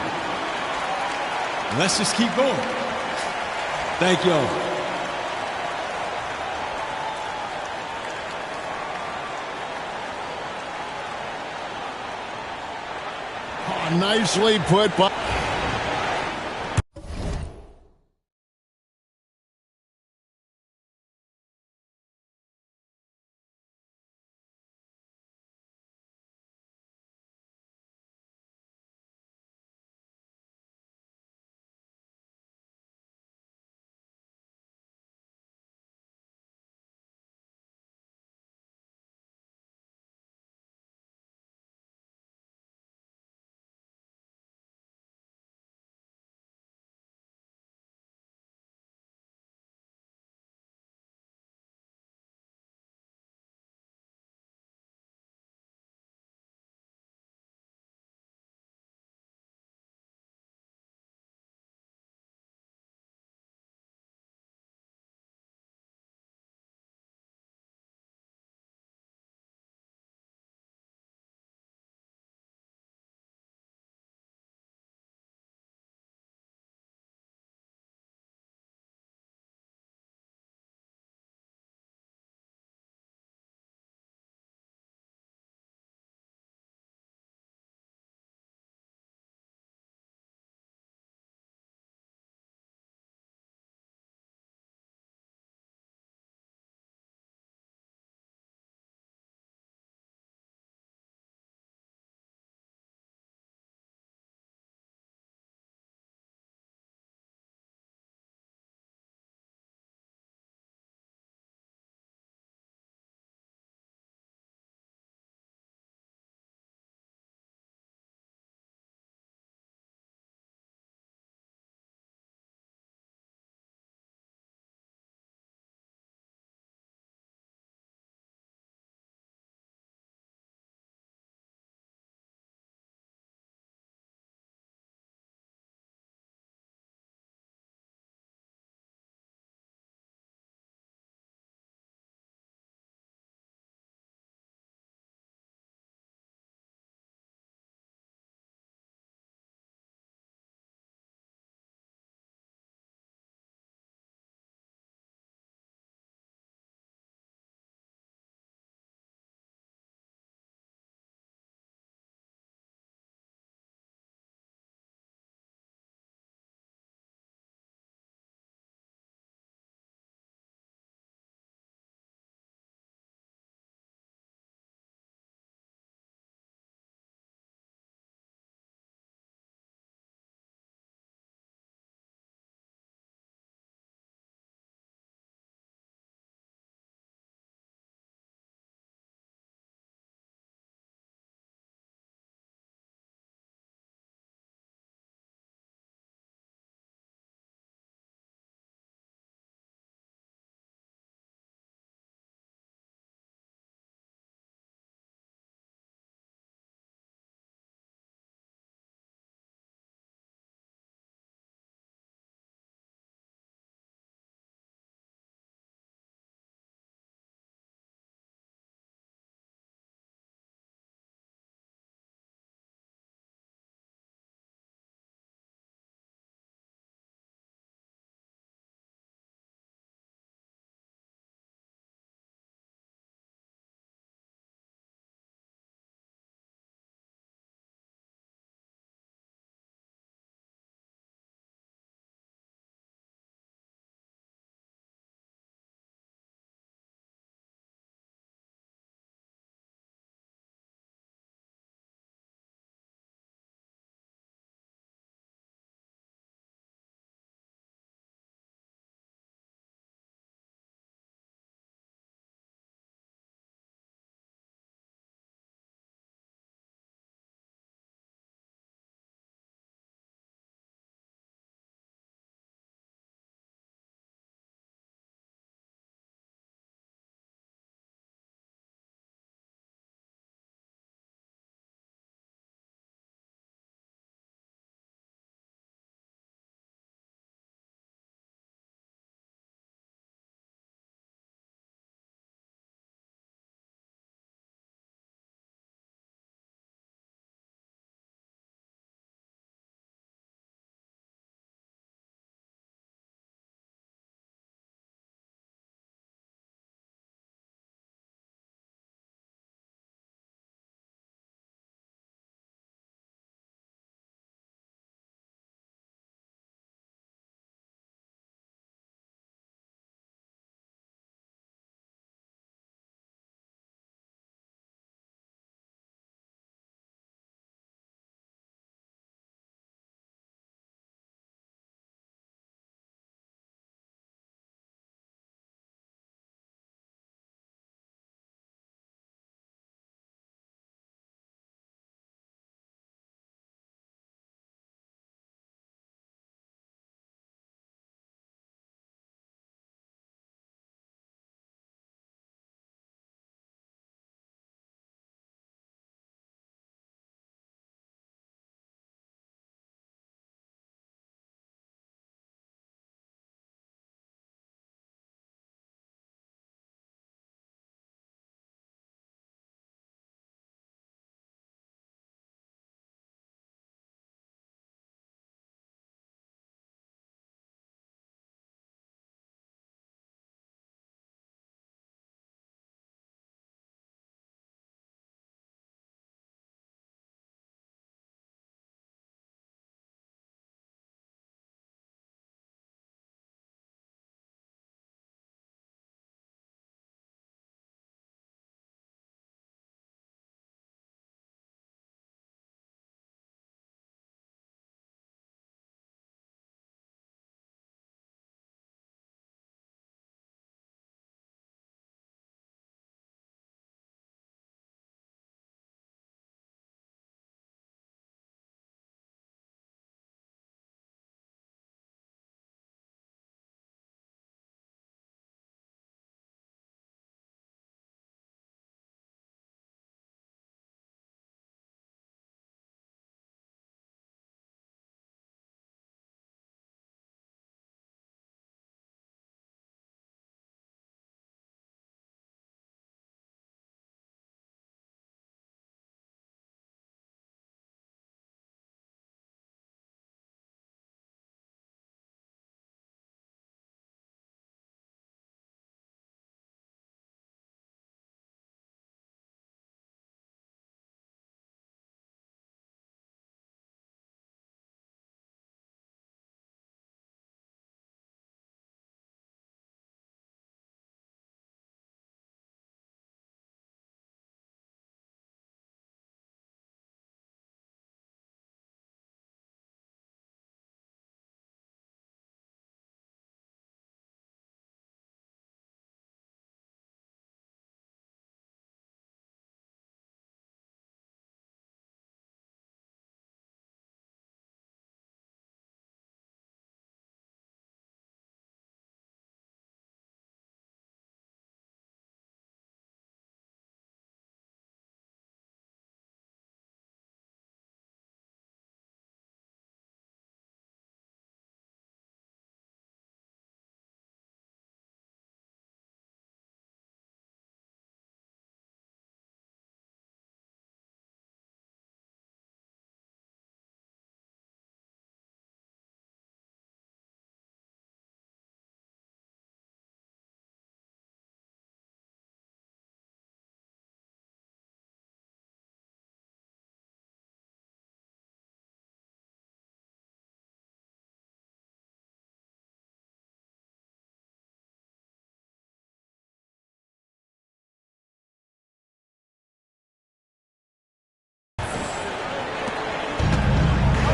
And let's just keep going. Thank y'all. Oh, nicely put by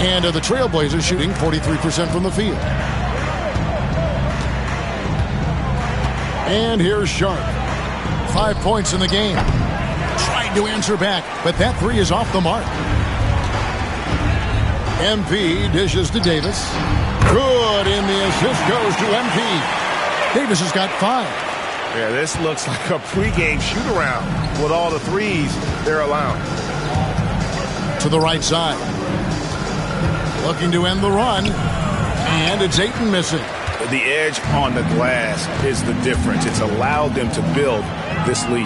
And the Trailblazers shooting 43% from the field. And here's Sharp. 5 points in the game. Tried to answer back, but that three is off the mark. MP dishes to Davis. Good, and the assist goes to MP. Davis has got 5. Yeah, this looks like a pregame shoot-around with all the threes they're allowing. To the right side. Looking to end the run. And it's Ayton missing. The edge on the glass is the difference. It's allowed them to build this lead.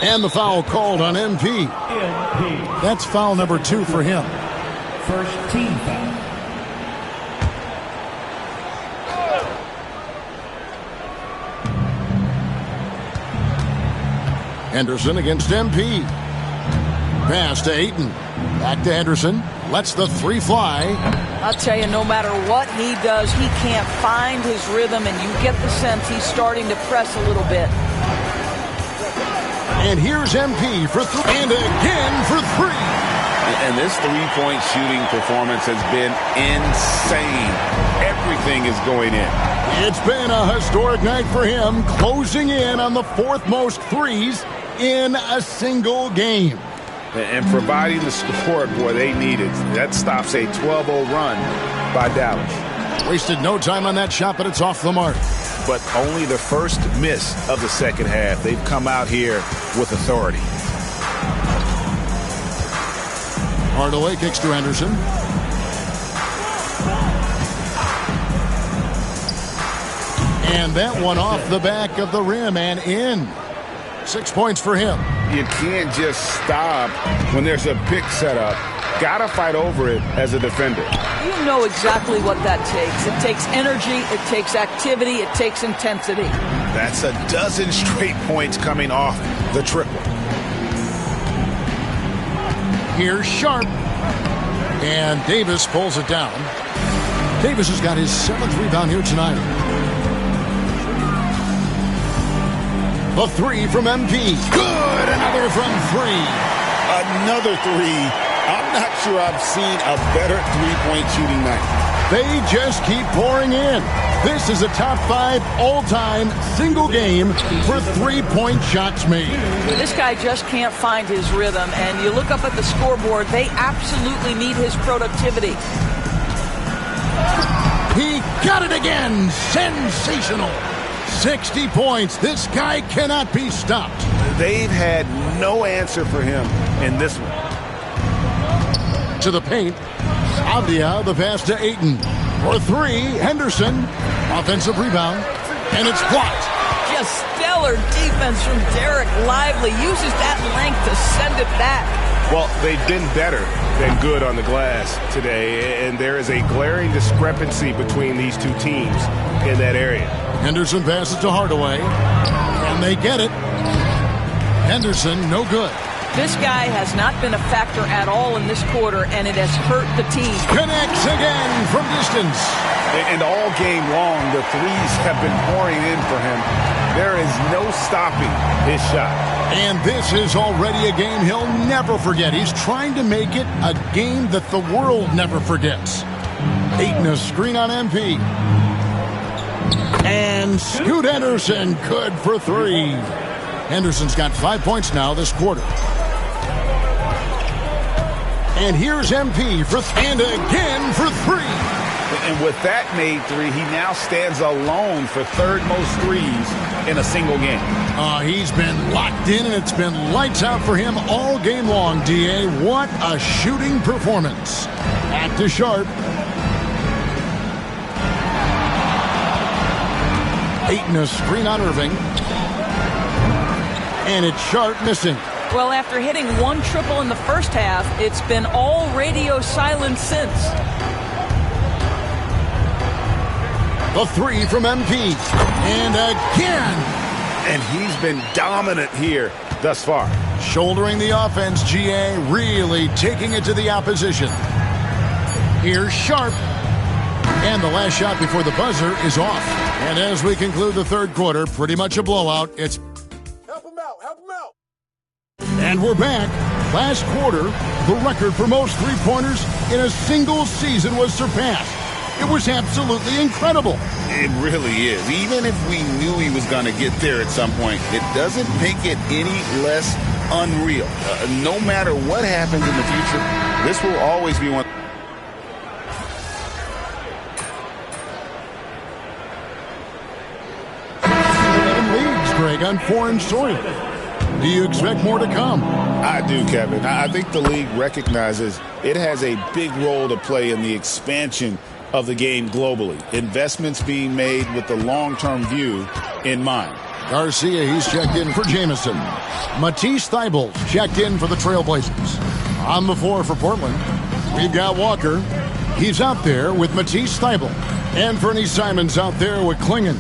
And the foul called on MP. That's foul number 2 for him. First team foul. Henderson against MP. Pass to Ayton. Back to Henderson. Lets the three fly. I'll tell you, no matter what he does, he can't find his rhythm, and you get the sense he's starting to press a little bit. And here's MP for 3. And again for 3. And this three-point shooting performance has been insane. Everything is going in. It's been a historic night for him, closing in on the 4th most threes in a single game. And providing the support, boy, they needed. That stops a 12-0 run by Dallas. Wasted no time on that shot, but it's off the mark. But only the first miss of the second half. They've come out here with authority. Hardaway kicks to Henderson. And that one off the back of the rim and in. 6 points for him. You can't just stop when there's a pick set up. Gotta fight over it as a defender. You know exactly what that takes. It takes energy, it takes activity, it takes intensity. That's a dozen straight points coming off the triple. Here's Sharp. And Davis pulls it down. Davis has got his 7th rebound here tonight. The 3 from MP. Good! Another from 3. Another 3. I'm not sure I've seen a better three-point shooting night. They just keep pouring in. This is a top 5 all-time single game for three-point shots made. This guy just can't find his rhythm, and you look up at the scoreboard, they absolutely need his productivity. He got it again. Sensational. 60 points. This guy cannot be stopped. They've had no answer for him in this one. To the paint. Avdia, the pass to Ayton. For 3, Henderson. Offensive rebound. And it's blocked. Just stellar defense from Derek Lively. Uses that length to send it back. Well, they've been better than good on the glass today, and there is a glaring discrepancy between these two teams in that area. Henderson passes to Hardaway, and they get it. Henderson, no good. This guy has not been a factor at all in this quarter, and it has hurt the team. Connects again from distance. And all game long, the threes have been pouring in for him. There is no stopping his shot. And this is already a game he'll never forget. He's trying to make it a game that the world never forgets. Ayton, a screen on MP. And Scoot Henderson, good for 3. Henderson's got 5 points now this quarter. And here's MP for and again for 3. And with that made 3, he now stands alone for 3rd most threes in a single game. He's been locked in, and it's been lights out for him all game long, D.A. What a shooting performance. Back to Sharp. Ayton, a screen on Irving. And it's Sharp missing. Well, after hitting 1 triple in the first half, it's been all radio silence since. The 3 from MP. And again. And he's been dominant here thus far. Shouldering the offense, GA really taking it to the opposition. Here's Sharp. And the last shot before the buzzer is off. And as we conclude the 3rd quarter, pretty much a blowout. It's Help him out. Help him out. And we're back. Last quarter, the record for most three-pointers in a single season was surpassed. It was absolutely incredible. It really is. Even if we knew he was going to get there at some point, it doesn't make it any less unreal. No matter what happens in the future, this will always be one. Leads, Greg, on foreign soil. Do you expect more to come? I do, Kevin. I think the league recognizes it has a big role to play in the expansion of the game globally. Investments being made with the long-term view in mind. Garcia, he's checked in for Jamison. Matisse Thybulle checked in for the Trailblazers. On the floor for Portland, we've got Walker. He's out there with Matisse Thybulle. And Fernie Simons out there with Klingon.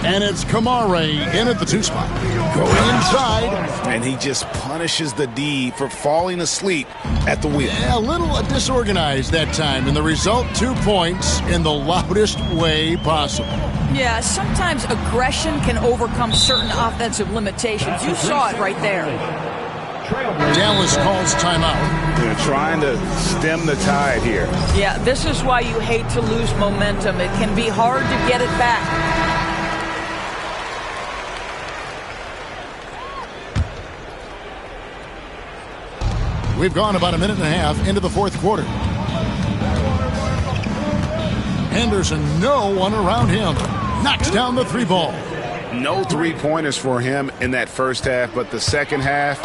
And it's Kamare in at the 2 spot. Going inside. And he just punishes the D for falling asleep at the wheel. Yeah, a little disorganized that time. And the result, 2 points in the loudest way possible. Yeah, sometimes aggression can overcome certain offensive limitations. You saw it right there. Dallas calls timeout. They're trying to stem the tide here. Yeah, this is why you hate to lose momentum. It can be hard to get it back. We've gone about a minute and a half into the fourth quarter. Henderson, no one around him. Knocks down the 3 ball. No 3-pointers for him in that first half, but the second half,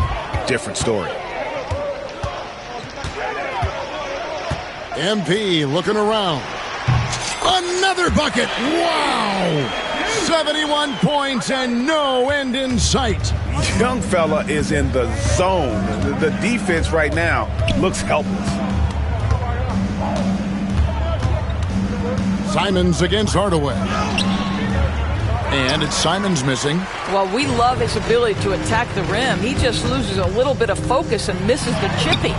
different story. MP looking around. Another bucket. Wow. 71 points and no end in sight. Young fella is in the zone. The defense right now looks helpless. Simons against Hardaway. And it's Simons missing. Well, we love his ability to attack the rim. He just loses a little bit of focus and misses the chippy.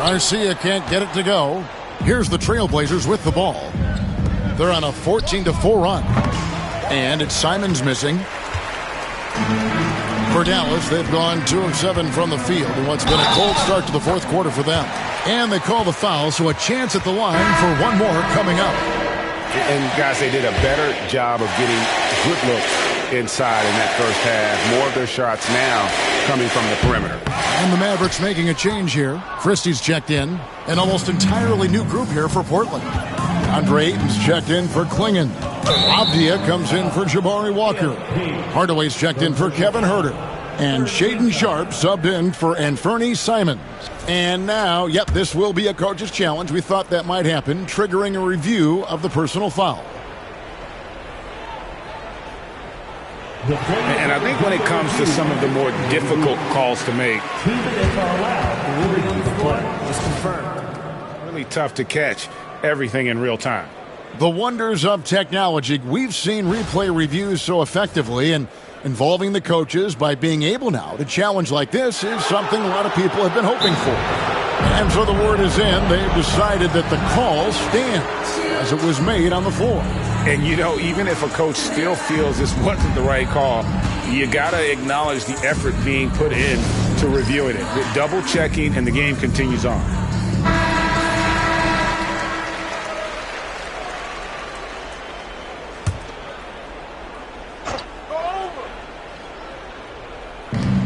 Garcia can't get it to go. Here's the Trailblazers with the ball. They're on a 14-4 run. And it's Simons missing. For Dallas, they've gone 2 of 7 from the field in what's been a cold start to the fourth quarter for them. And they call the foul, so a chance at the line for one more coming up. And, guys, they did a better job of getting good looks inside in that first half. More of their shots now coming from the perimeter. And the Mavericks making a change here. Christie's checked in. An almost entirely new group here for Portland. Andre Ayton's checked in for Klingon. Avdia comes in for Jabari Walker. Hardaway's checked in for Kevin Huerter. And Shaedon Sharpe subbed in for Anthony Simons. And now, this will be a coach's challenge. We thought that might happen, triggering a review of the personal foul. And I think when it comes to some of the more difficult calls to make, 2 minutes are allowed. Just confirmed. Really tough to catch everything in real time. The wonders of technology. We've seen replay reviews so effectively, and involving the coaches by being able now to challenge like this is something a lot of people have been hoping for. And so the word is in. They've decided that the call stands as it was made on the floor. And, even if a coach still feels this wasn't the right call, you got to acknowledge the effort being put in to reviewing it. The double checking, and the game continues on.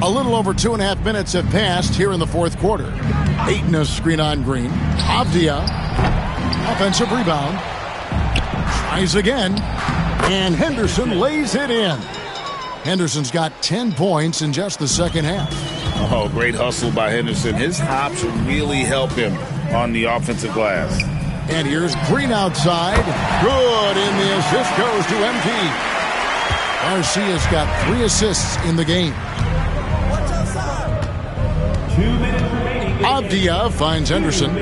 A little over 2.5 minutes have passed here in the fourth quarter. Ayton a screen on Green. Avdia, offensive rebound. Tries again. And Henderson lays it in. Henderson's got 10 points in just the second half. Oh, great hustle by Henderson. His hops really help him on the offensive glass. And here's Green outside. Good, and the assist goes to MP. Garcia's got 3 assists in the game. 2 minutes remaining. Avdia finds Henderson.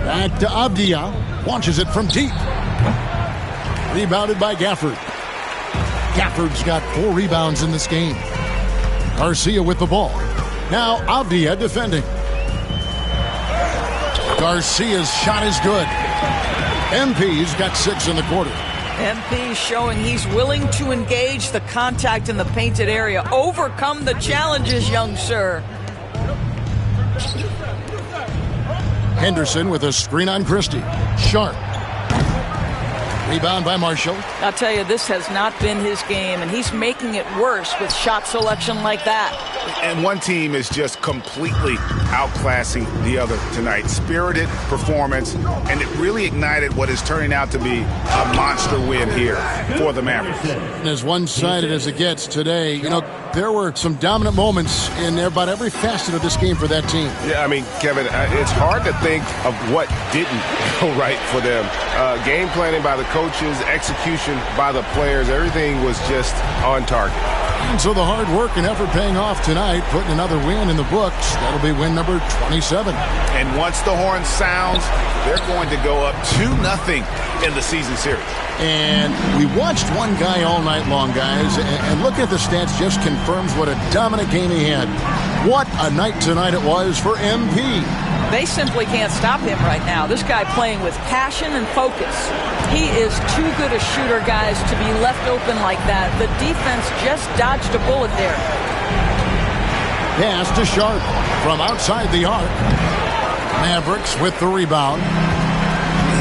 Back to Avdia. Launches it from deep. Rebounded by Gafford. Gafford's got 4 rebounds in this game. Garcia with the ball. Now Avdia defending. Garcia's shot is good. MP's got 6 in the quarter. MP showing he's willing to engage the contact in the painted area. Overcome the challenges, young sir. Henderson with a screen on Christie. Sharp. Rebound by Marshall. I'll tell you, this has not been his game, and he's making it worse with shot selection like that. And one team is just completely outclassing the other tonight. Spirited performance, and it really ignited what is turning out to be a monster win here for the Mavericks. And as one-sided as it gets today, there were some dominant moments in about every facet of this game for that team. Yeah, Kevin, it's hard to think of what didn't go right for them. Game planning by the coaches, execution by the players, everything was just on target. And so the hard work and effort paying off tonight, putting another win in the books. That'll be win number 27. And once the horn sounds, they're going to go up 2-0 in the season series. And we watched one guy all night long, guys, and looking at the stats just confirms what a dominant game he had. What a night tonight it was for MP. They simply can't stop him right now. This guy playing with passion and focus. He is too good a shooter, guys, to be left open like that. The defense just dodged a bullet there. Pass to Sharpe from outside the arc. Mavericks with the rebound.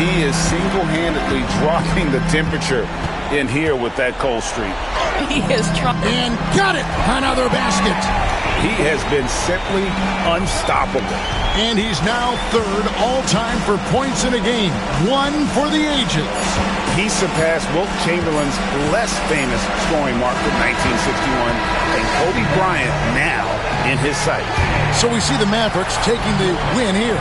He is single-handedly dropping the temperature in here with that cold streak. He is trying. And got it! Another basket. He has been simply unstoppable. And he's now third all-time for points in a game. 1 for the ages. He surpassed Wilt Chamberlain's less famous scoring mark from 1961, and Kobe Bryant now in his sight. So we see the Mavericks taking the win here.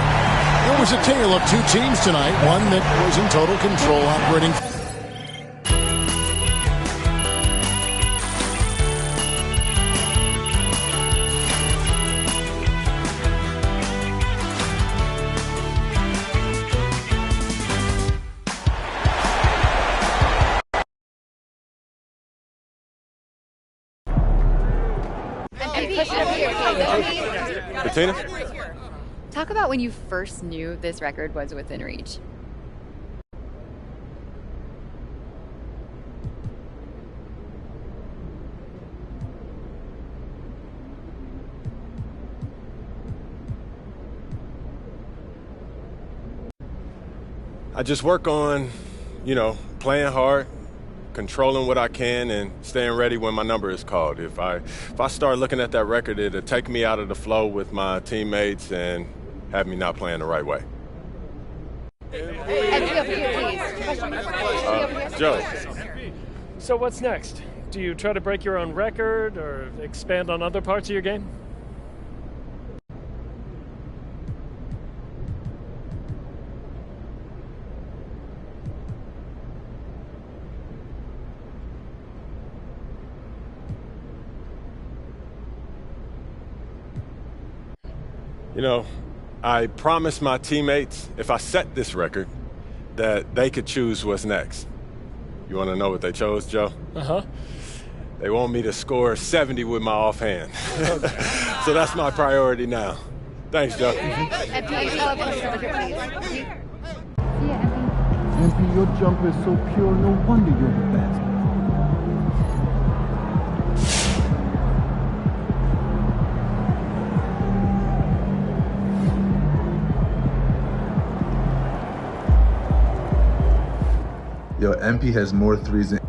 It was a tale of 2 teams tonight, one that was in total control operating. Bettina? Talk about when you first knew this record was within reach. I just work on, playing hard, controlling what I can, and staying ready when my number is called. If I start looking at that record, it'll take me out of the flow with my teammates and have me not playing the right way. Joe. So what's next? Do you try to break your own record or expand on other parts of your game? I promised my teammates if I set this record that they could choose what's next. You want to know what they chose, Joe? Uh-huh. They want me to score 70 with my offhand. So that's my priority now. Thanks, Joe. MP, your jumper is so pure, no wonder you're the best. Yo, MP has more threes than...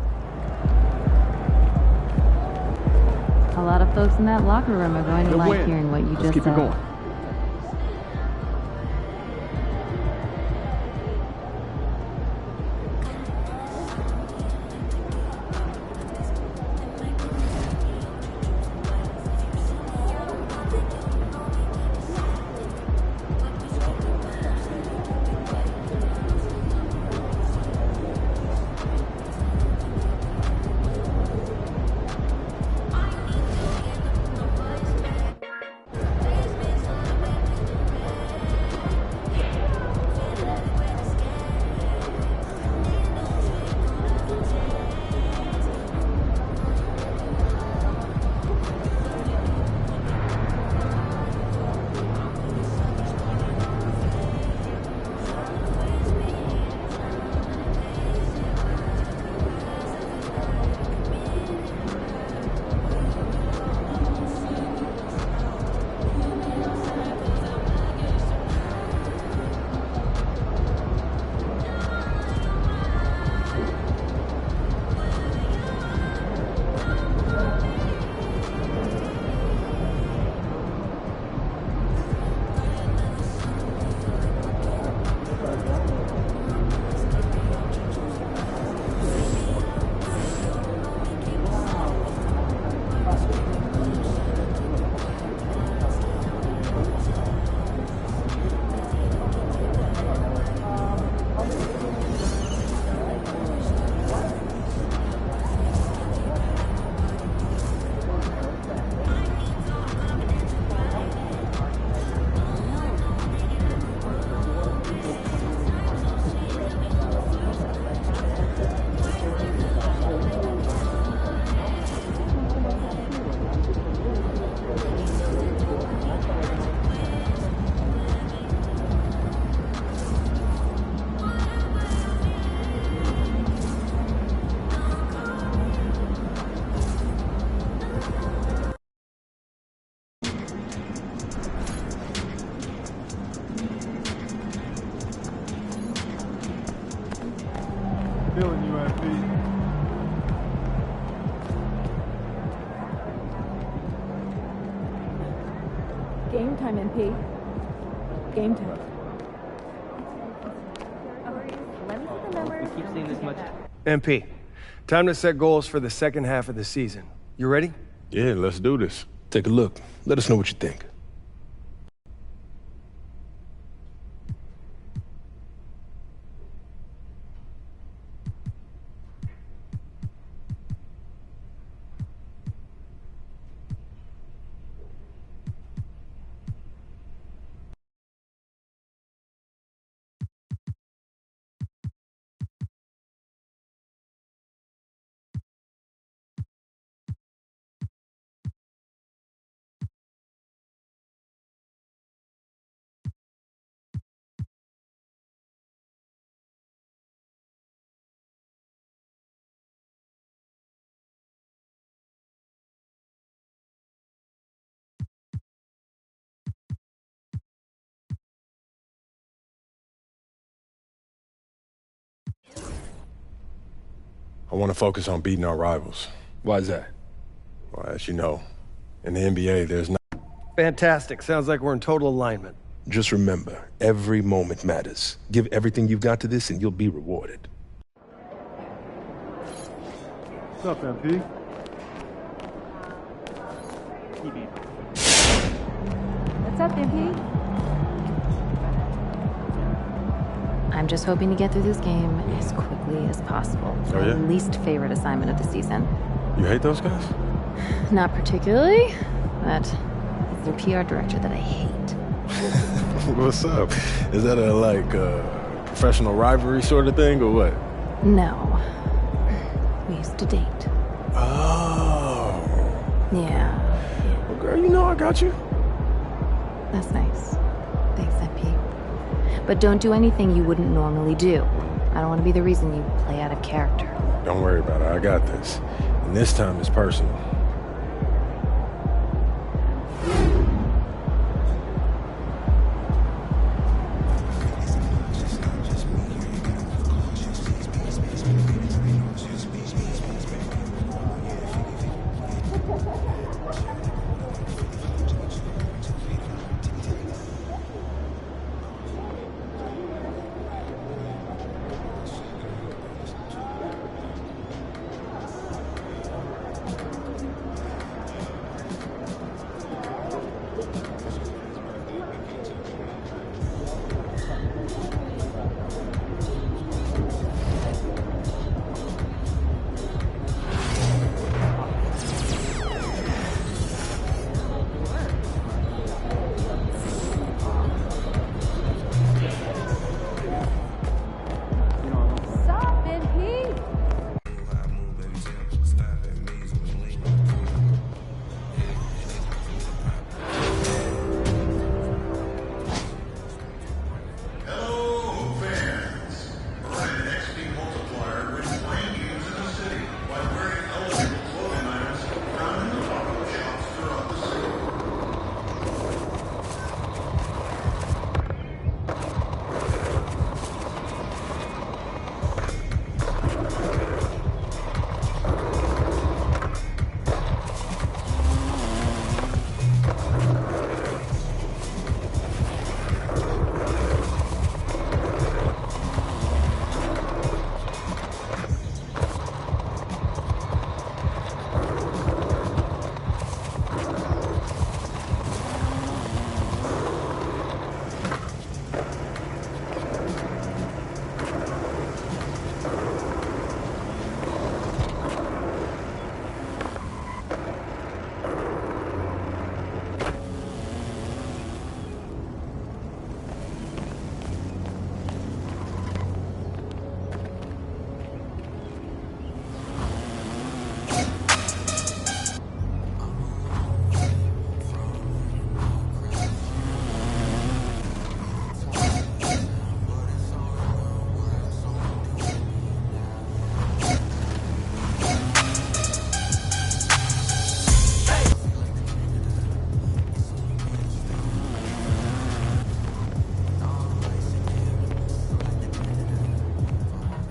A lot of folks in that locker room are going to like hearing what you just keep said. it going. Feeling you, MP. Game time, MP. Game time. Keep seeing this much. MP, time to set goals for the second half of the season. You ready? Yeah, let's do this. Take a look. Let us know what you think. I want to focus on beating our rivals. Why is that? Well, as you know, in the NBA, there's not... Fantastic. Sounds like we're in total alignment. Just remember, every moment matters. Give everything you've got to this and you'll be rewarded. What's up, MP? What's up, MP? I'm just hoping to get through this game as quickly as possible. Oh, yeah? My least favorite assignment of the season. You hate those guys? Not particularly, but it's their PR director that I hate. What's up? Is that a professional rivalry sort of thing, or what? No. We used to date. Oh. Yeah. Well, girl, you know I got you. That's nice. Thanks, MP. But don't do anything you wouldn't normally do. I don't want to be the reason you play out of character. Don't worry about it. I got this. And this time it's personal.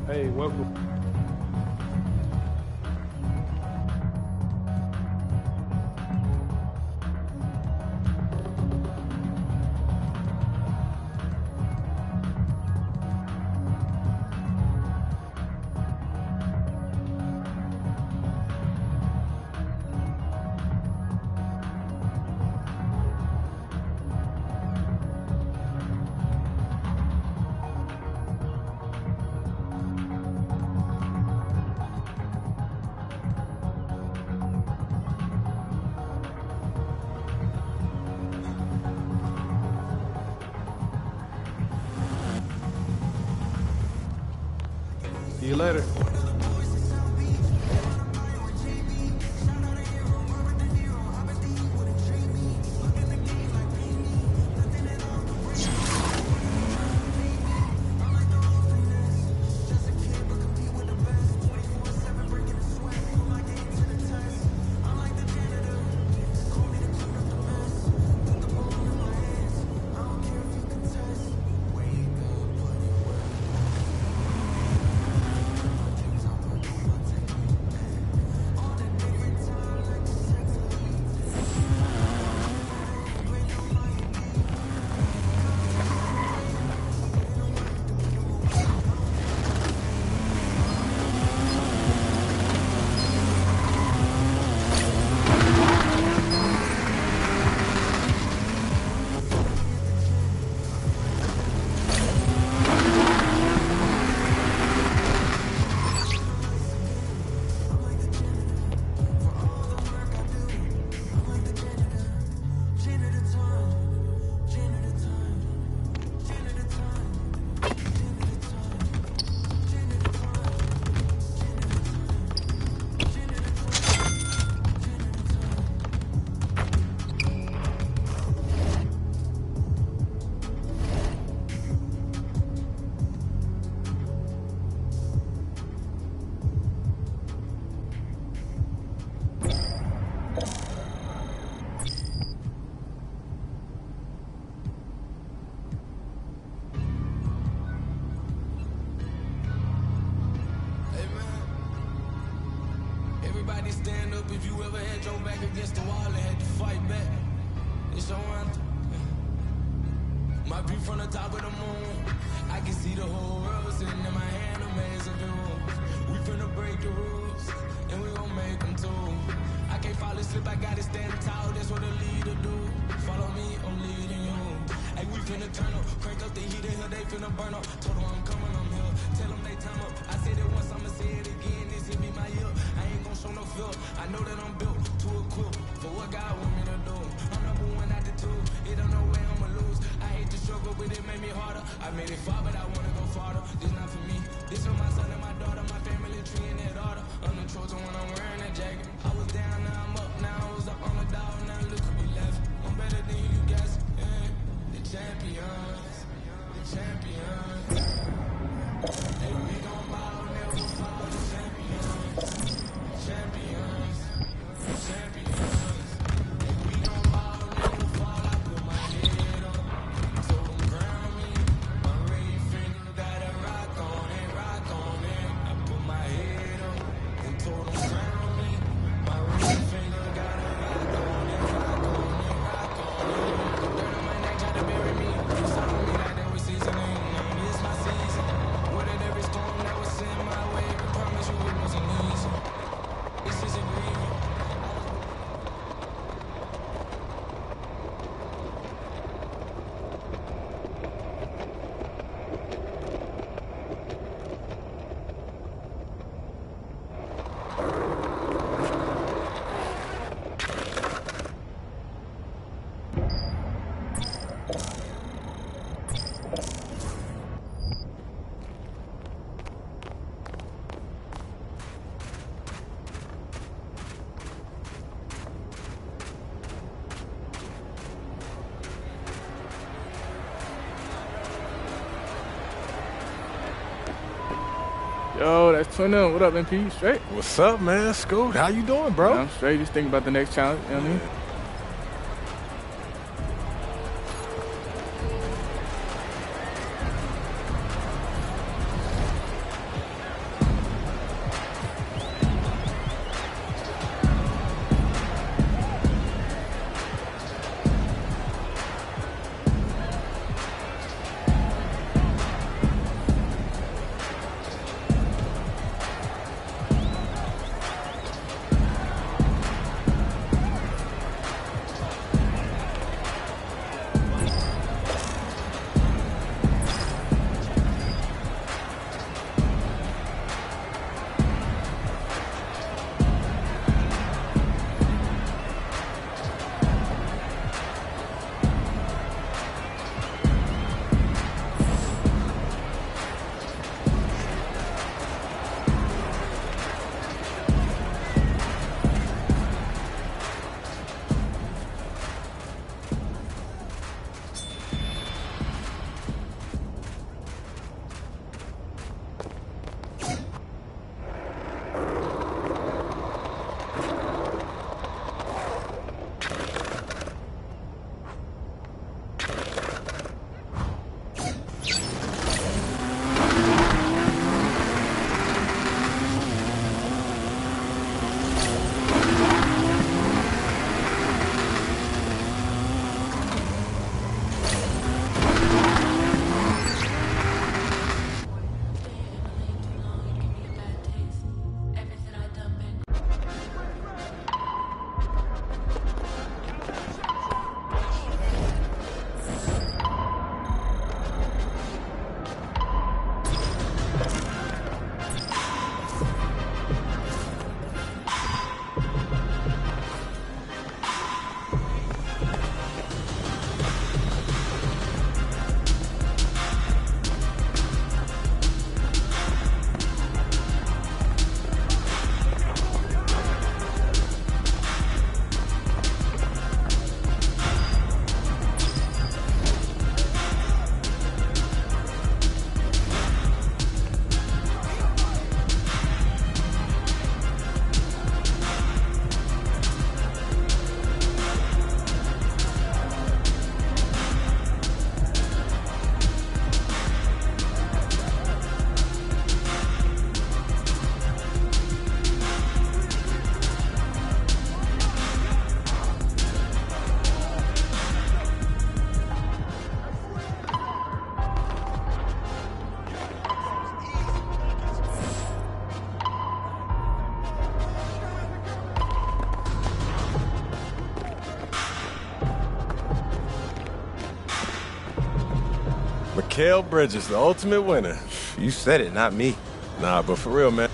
Hey, welcome. See you later. if you ever had your back against the wall and had to fight back. It's your anthem. My view from the top of the moon. I can see the whole world sitting in my hand, amazing view. We finna break the rules, and we gon' make them too. I can't fall asleep, I gotta stand tall, that's what a leader do. Follow me, I'm leading you. Hey, we finna turn up, crank up the heat in here, they finna burn up. Told them I'm coming, I'm here, tell them they time up. I said it once, I'ma say it again, this hit me my ear. I ain't gon' show no fear, I know that I'm built to equip for what God want me to do. I'm number one out the two, it don't know where I'ma lose. I hate the struggle, but it made me harder. I made it far, but I wanna go farther. This not for me, this for my son and my daughter, my family tree and that order. I'm the chosen when I'm wearing that jacket. I was down, now I'm up, now I was up on the dog, now look who we left. I'm better than you guys, yeah. The champions, the champions. Hey, we gon' ball, never fall, the champions, the champions, the champions. Hey, we gon' ball, never fall, I put my head up, told them crown me, my ring finger got a rock on it, I put my head up, and told them crown me, my ring finger got a rock on it, dirt on my neck, try to bury me, you saw me like that was seasoning, this my season, weathered every storm that was in my way, I promise you it wasn't easy, this is a grieving. Yo, that's Twin Up. What up, MP? Straight? What's up, man? Scoot, how you doing, bro? I'm straight. Just thinking about the next challenge. You know what I mean? Mikal Bridges, the ultimate winner. You said it, not me. Nah, but for real, man.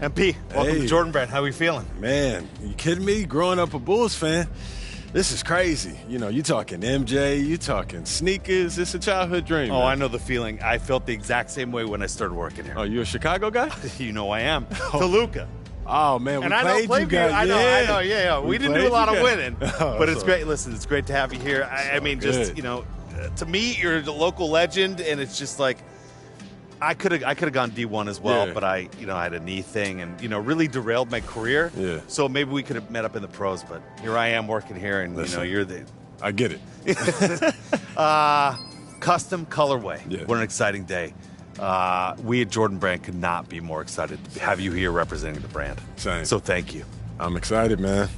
MP, welcome to Jordan Brand. How are we feeling? Man, you kidding me? Growing up a Bulls fan, this is crazy. You know, you talking MJ, you talking sneakers. It's a childhood dream. Oh, man. I know the feeling. I felt the exact same way when I started working here. Oh, you a Chicago guy? You know I am. Toluca. Oh, man, we and I played know you guys. I know, yeah. We didn't do a lot of winning, Oh, but it's sorry. great. Listen, it's great to have you here. I mean, just, Good. you know, to me, you're the local legend, and it's just like, I could have gone D1 as well, Yeah. but I had a knee thing and, really derailed my career. Yeah. So maybe we could have met up in the pros, but here I am working here, and, Listen, you're the... I get it. Custom colorway. Yeah. What an exciting day. We at Jordan Brand could not be more excited to have you here representing the brand. Same. So thank you. I'm excited, man.